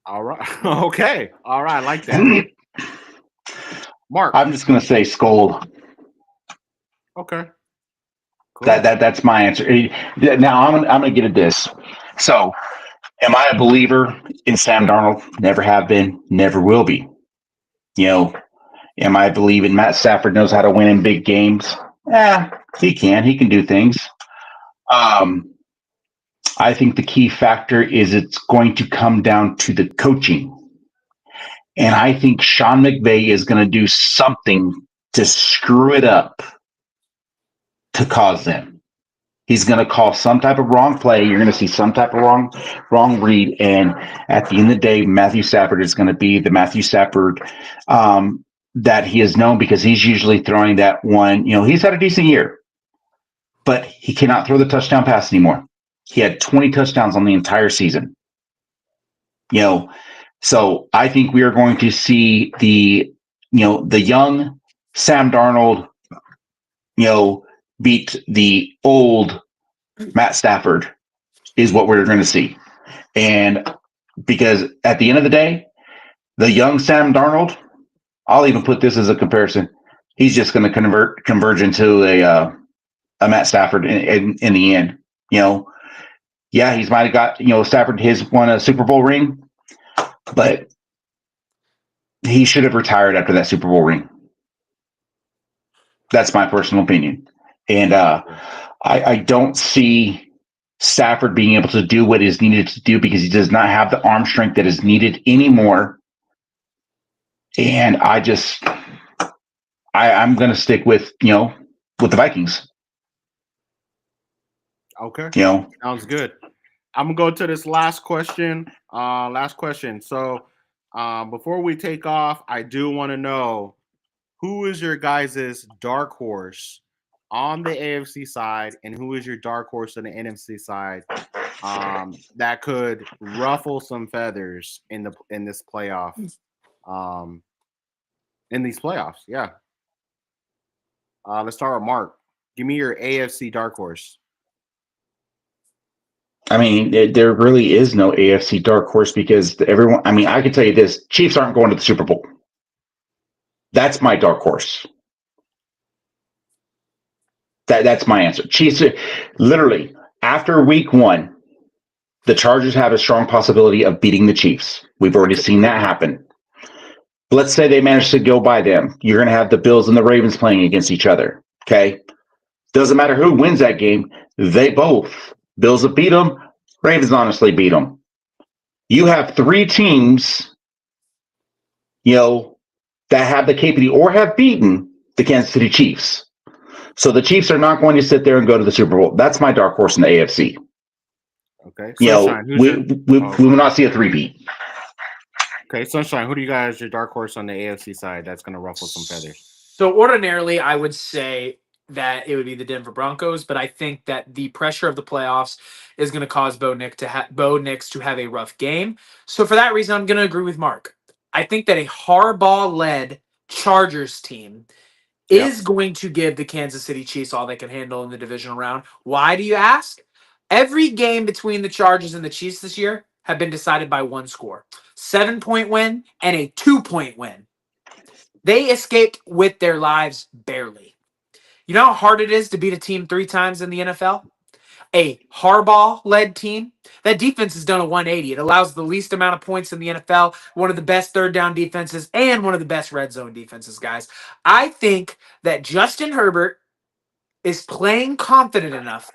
A: All right. Okay. All right. I like that. Mark.
B: I'm just going to say scold.
A: Okay. Cool.
B: That's my answer. Now I'm going to get at this. So, am I a believer in Sam Darnold? Never have been, never will be. Am I believing Matt Stafford knows how to win in big games? He can. He can do things. I think the key factor is it's going to come down to the coaching. And I think Sean McVay is going to do something to screw it up to cause them. He's going to call some type of wrong play. You're going to see some type of wrong read. And at the end of the day, Matthew Stafford is going to be the Matthew Stafford that he is known, because he's usually throwing that one. He's had a decent year, but he cannot throw the touchdown pass anymore. He had 20 touchdowns on the entire season. So I think we are going to see the young Sam Darnold, beat the old Matt Stafford is what we're going to see. And because at the end of the day, the young Sam Darnold, I'll even put this as a comparison. He's just going to converge into a Matt Stafford in the end. He's might have got Stafford won a Super Bowl ring, but he should have retired after that Super Bowl ring. That's my personal opinion, and I don't see Stafford being able to do what is needed to do because he does not have the arm strength that is needed anymore. And I'm going to stick with the Vikings.
A: Okay. Sounds good. I'm going to go to this last question. So before we take off, I do want to know, who is your guys' dark horse on the AFC side, and who is your dark horse on the NFC side that could ruffle some feathers in this playoff? In these playoffs, yeah. Let's start with Mark. Give me your AFC dark horse.
B: I mean, there really is no AFC dark horse because everyone. I mean, I can tell you this: Chiefs aren't going to the Super Bowl. That's my dark horse. That's my answer. Chiefs, literally, after week 1, the Chargers have a strong possibility of beating the Chiefs. We've already seen that happen. Let's say they manage to go by them. You're going to have the Bills and the Ravens playing against each other. Okay. Doesn't matter who wins that game. Bills will beat them. Ravens honestly beat them. You have three teams, that have the capability or have beaten the Kansas City Chiefs. So the Chiefs are not going to sit there and go to the Super Bowl. That's my dark horse in the AFC.
A: Okay, Sunshine.
B: We will not see a three-peat.
A: Okay, Sunshine, who do you guys your dark horse on the AFC side that's going to ruffle some feathers?
C: So ordinarily, I would say that it would be the Denver Broncos, but I think that the pressure of the playoffs is going to cause Bo Nix to have a rough game. So for that reason, I'm going to agree with Mark. I think that a Harbaugh-led Chargers team is going to give the Kansas City Chiefs all they can handle in the divisional round. Why do you ask? Every game between the Chargers and the Chiefs this year have been decided by one score. 7-point win and a 2-point win. They escaped with their lives barely. You know how hard it is to beat a team 3 times in the NFL? A Harbaugh-led team. That defense has done a 180. It allows the least amount of points in the NFL, one of the best third down defenses, and one of the best red zone defenses, guys. I think that Justin Herbert is playing confident enough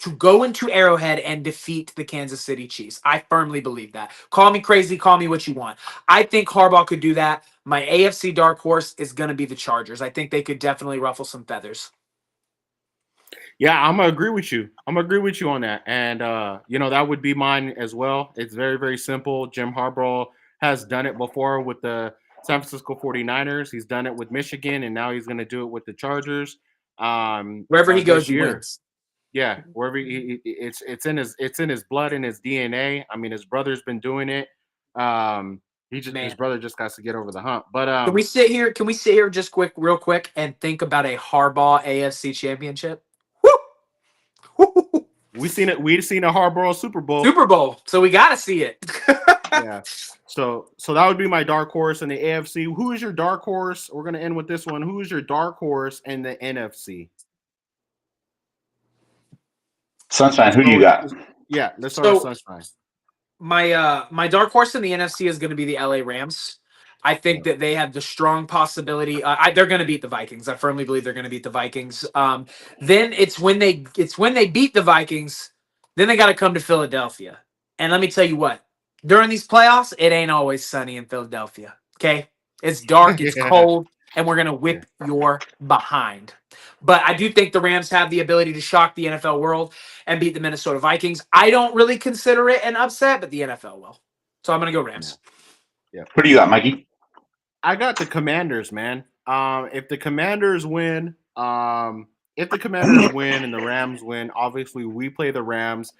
C: to go into Arrowhead and defeat the Kansas City Chiefs. I firmly believe that. Call me crazy, call me what you want. I think Harbaugh could do that. My AFC dark horse is going to be the Chargers. I think they could definitely ruffle some feathers.
A: Yeah, I'm gonna agree with you. I'm gonna agree with you on that, and that would be mine as well. It's very, very simple. Jim Harbaugh has done it before with the San Francisco 49ers. He's done it with Michigan, and now he's gonna do it with the Chargers.
C: Wherever he goes, he wins.
A: Yeah, wherever it's in his blood and his DNA. I mean, his brother's been doing it. His brother just got to get over the hump. But
C: Can we sit here just real quick, and think about a Harbaugh AFC championship? Woo!
A: We've seen it. We've seen a Harbaugh Super
C: Bowl, so we got to see it.
A: Yeah. So that would be my dark horse in the AFC. Who is your dark horse? We're gonna end with this one. Who is your dark horse in the NFC?
B: Sunshine, who do you got?
A: Yeah, let's start with Sunshine.
C: My dark horse in the NFC is going to be the LA Rams. I think that they have the strong possibility. They're going to beat the Vikings. I firmly believe they're going to beat the Vikings. Then it's when they beat the Vikings, then they got to come to Philadelphia. And let me tell you what, during these playoffs, it ain't always sunny in Philadelphia. Okay, it's dark, it's cold, and we're going to whip your behind. But I do think the Rams have the ability to shock the NFL world and beat the Minnesota Vikings. I don't really consider it an upset, but the NFL will. So I'm going to go Rams.
B: Yeah. Who do you got, Mikey?
A: I got the Commanders, man. If the Commanders win, and the Rams win, obviously we play the Rams,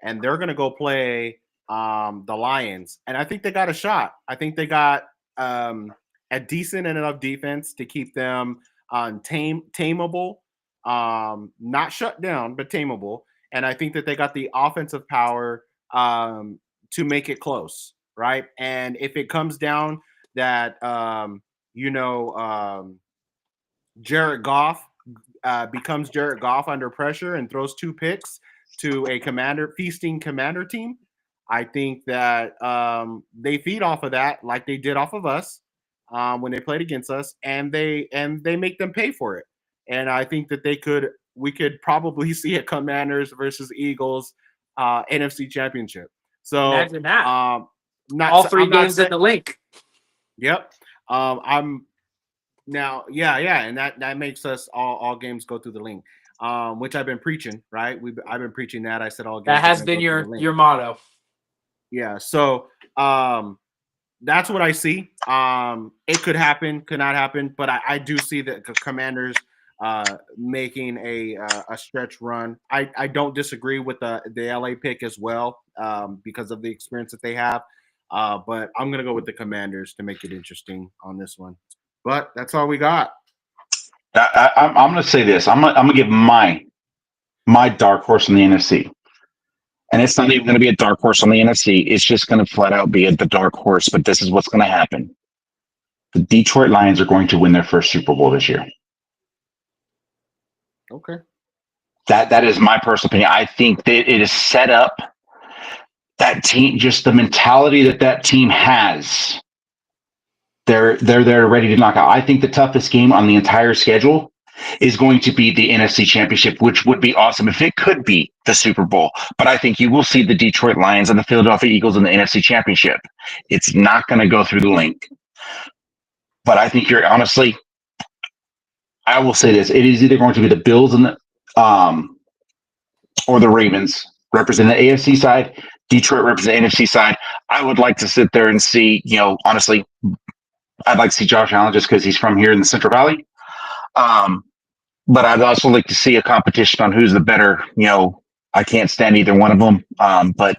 A: and they're going to go play the Lions. And I think they got a shot. I think they got a decent enough defense to keep them tameable, not shut down, but tameable. And I think that they got the offensive power to make it close, right? And if it comes down that Jared Goff becomes Jared Goff under pressure and throws 2 picks to a feasting commander team, I think that they feed off of that like they did off of us when they played against us, and they make them pay for it. And I think that we could probably see a Commanders versus Eagles NFC Championship. So
C: imagine that. All 3 games at the link.
A: Yep. And that makes us all games go through the link, which I've been preaching, right? I've been preaching that. I said all games.
C: That has been your motto.
A: Yeah. So that's what I see. It could happen, could not happen, but I do see the Commanders making a stretch run. I don't disagree with the LA pick as well because of the experience that they have. But I'm going to go with the Commanders to make it interesting on this one. But that's all we got.
B: I'm going to say this. I'm going to give my dark horse in the NFC. And it's not even going to be a dark horse on the NFC. It's just going to flat out be the dark horse. But this is what's going to happen. The Detroit Lions are going to win their first Super Bowl this year.
A: Okay.
B: That is my personal opinion. I think that it is set up. That team, just the mentality that team has, they're ready to knock out. I think the toughest game on the entire schedule is going to be the NFC Championship, which would be awesome if it could be the Super Bowl. But I think you will see the Detroit Lions and the Philadelphia Eagles in the NFC Championship. It's not going to go through the link. But I think honestly, I will say this: it is either going to be the Bills and the or the Ravens represent the AFC side, Detroit represent the NFC side. I would like to sit there and see, honestly, I'd like to see Josh Allen just because he's from here in the Central Valley. But I'd also like to see a competition on who's the better, I can't stand either one of them. But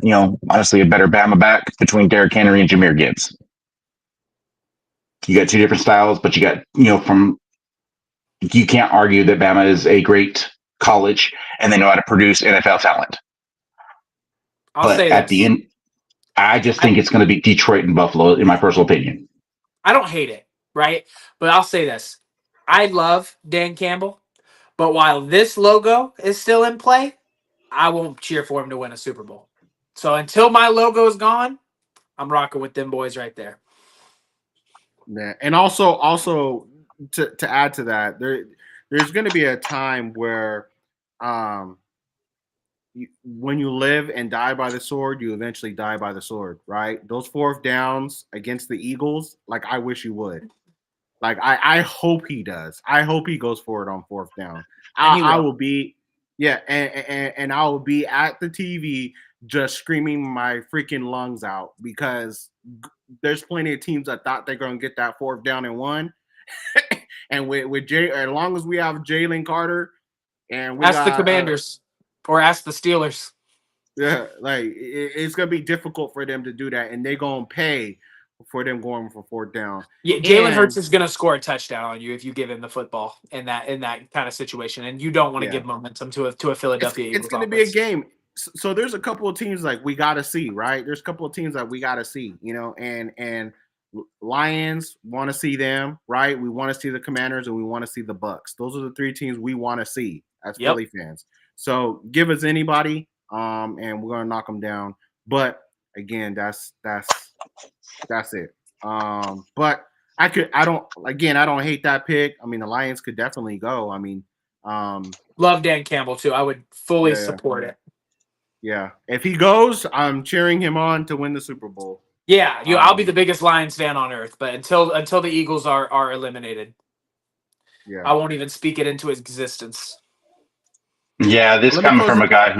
B: honestly, a better Bama back between Derrick Henry and Jahmyr Gibbs. You got two different styles, but you got, you can't argue that Bama is a great college and they know how to produce NFL talent.
C: I'll say
B: at the end, I just think it's going to be Detroit and Buffalo, in my personal opinion.
C: I don't hate it, right? But I'll say this. I love Dan Campbell, but while this logo is still in play, I won't cheer for him to win a Super Bowl. So until my logo is gone, I'm rocking with them boys right there.
A: Yeah, and also to add to that, there's going to be a time where when you live and die by the sword, you eventually die by the sword, right? Those fourth downs against the Eagles, like I wish you would. Like I hope he does. I hope he goes for it on fourth down. I will be, and I will be at the TV just screaming my freaking lungs out because there's plenty of teams that thought they're going to get that fourth down and one. And with Jay, as long as we have Jalen Carter, and
C: ask the Commanders or ask the Steelers.
A: Yeah, like it's gonna be difficult for them to do that, and they're gonna pay for them going for fourth down.
C: Yeah, Jalen Hurts is gonna score a touchdown on you if you give him the football in that kind of situation, and you don't want to give momentum to a Philadelphia Eagles.
A: It's gonna be a game. So there's a couple of teams like we gotta see, right? There's a couple of teams that we gotta see, and Lions want to see them, right? We want to see the Commanders and we want to see the Bucks. Those are the three teams we want to see as Philly fans. So give us anybody, and we're gonna knock them down. But again, that's it. But I don't hate that pick. I mean, the Lions could definitely go. I mean,
C: love Dan Campbell too. I would fully support it.
A: Yeah, if he goes, I'm cheering him on to win the Super Bowl.
C: Yeah, I'll be the biggest Lions fan on earth, but until the Eagles are eliminated, I won't even speak it into existence.
B: Yeah, this coming from a guy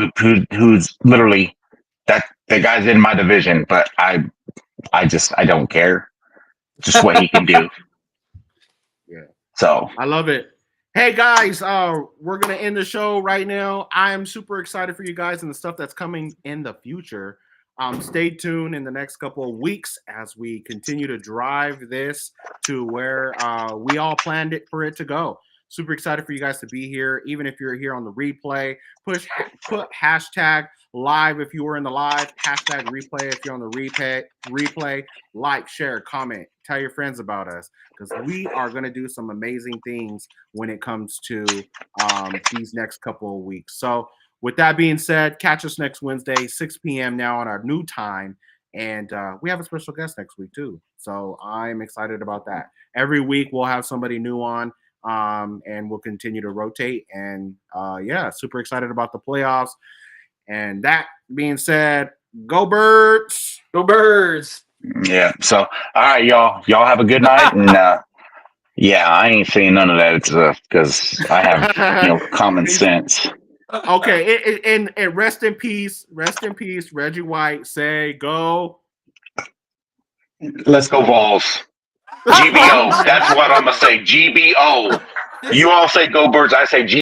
B: who's literally the guy's in my division, but I don't care. Just what he can do.
A: Yeah.
B: So
A: I love it. Hey guys, we're gonna end the show right now. I am super excited for you guys and the stuff that's coming in the future. Stay tuned in the next couple of weeks as we continue to drive this to where we all planned it for it to go. Super excited for you guys to be here. Even if you're here on the replay, put hashtag live if you were in the live, hashtag replay if you're on the replay, like, share, comment, tell your friends about us because we are going to do some amazing things when it comes to these next couple of weeks. So with that being said, catch us next Wednesday, 6 p.m. now on our new time. And we have a special guest next week, too. So I'm excited about that. Every week we'll have somebody new on, and we'll continue to rotate. And, super excited about the playoffs. And that being said, go Birds!
C: Go Birds!
B: Yeah. So, all right, y'all. Y'all have a good night. And, I ain't saying none of that. It's because I have, common sense.
A: Okay, and rest in peace, Reggie White. Say go.
B: Let's go Vols. GBO. That's what I'm gonna say. GBO. You all say go Birds. I say G.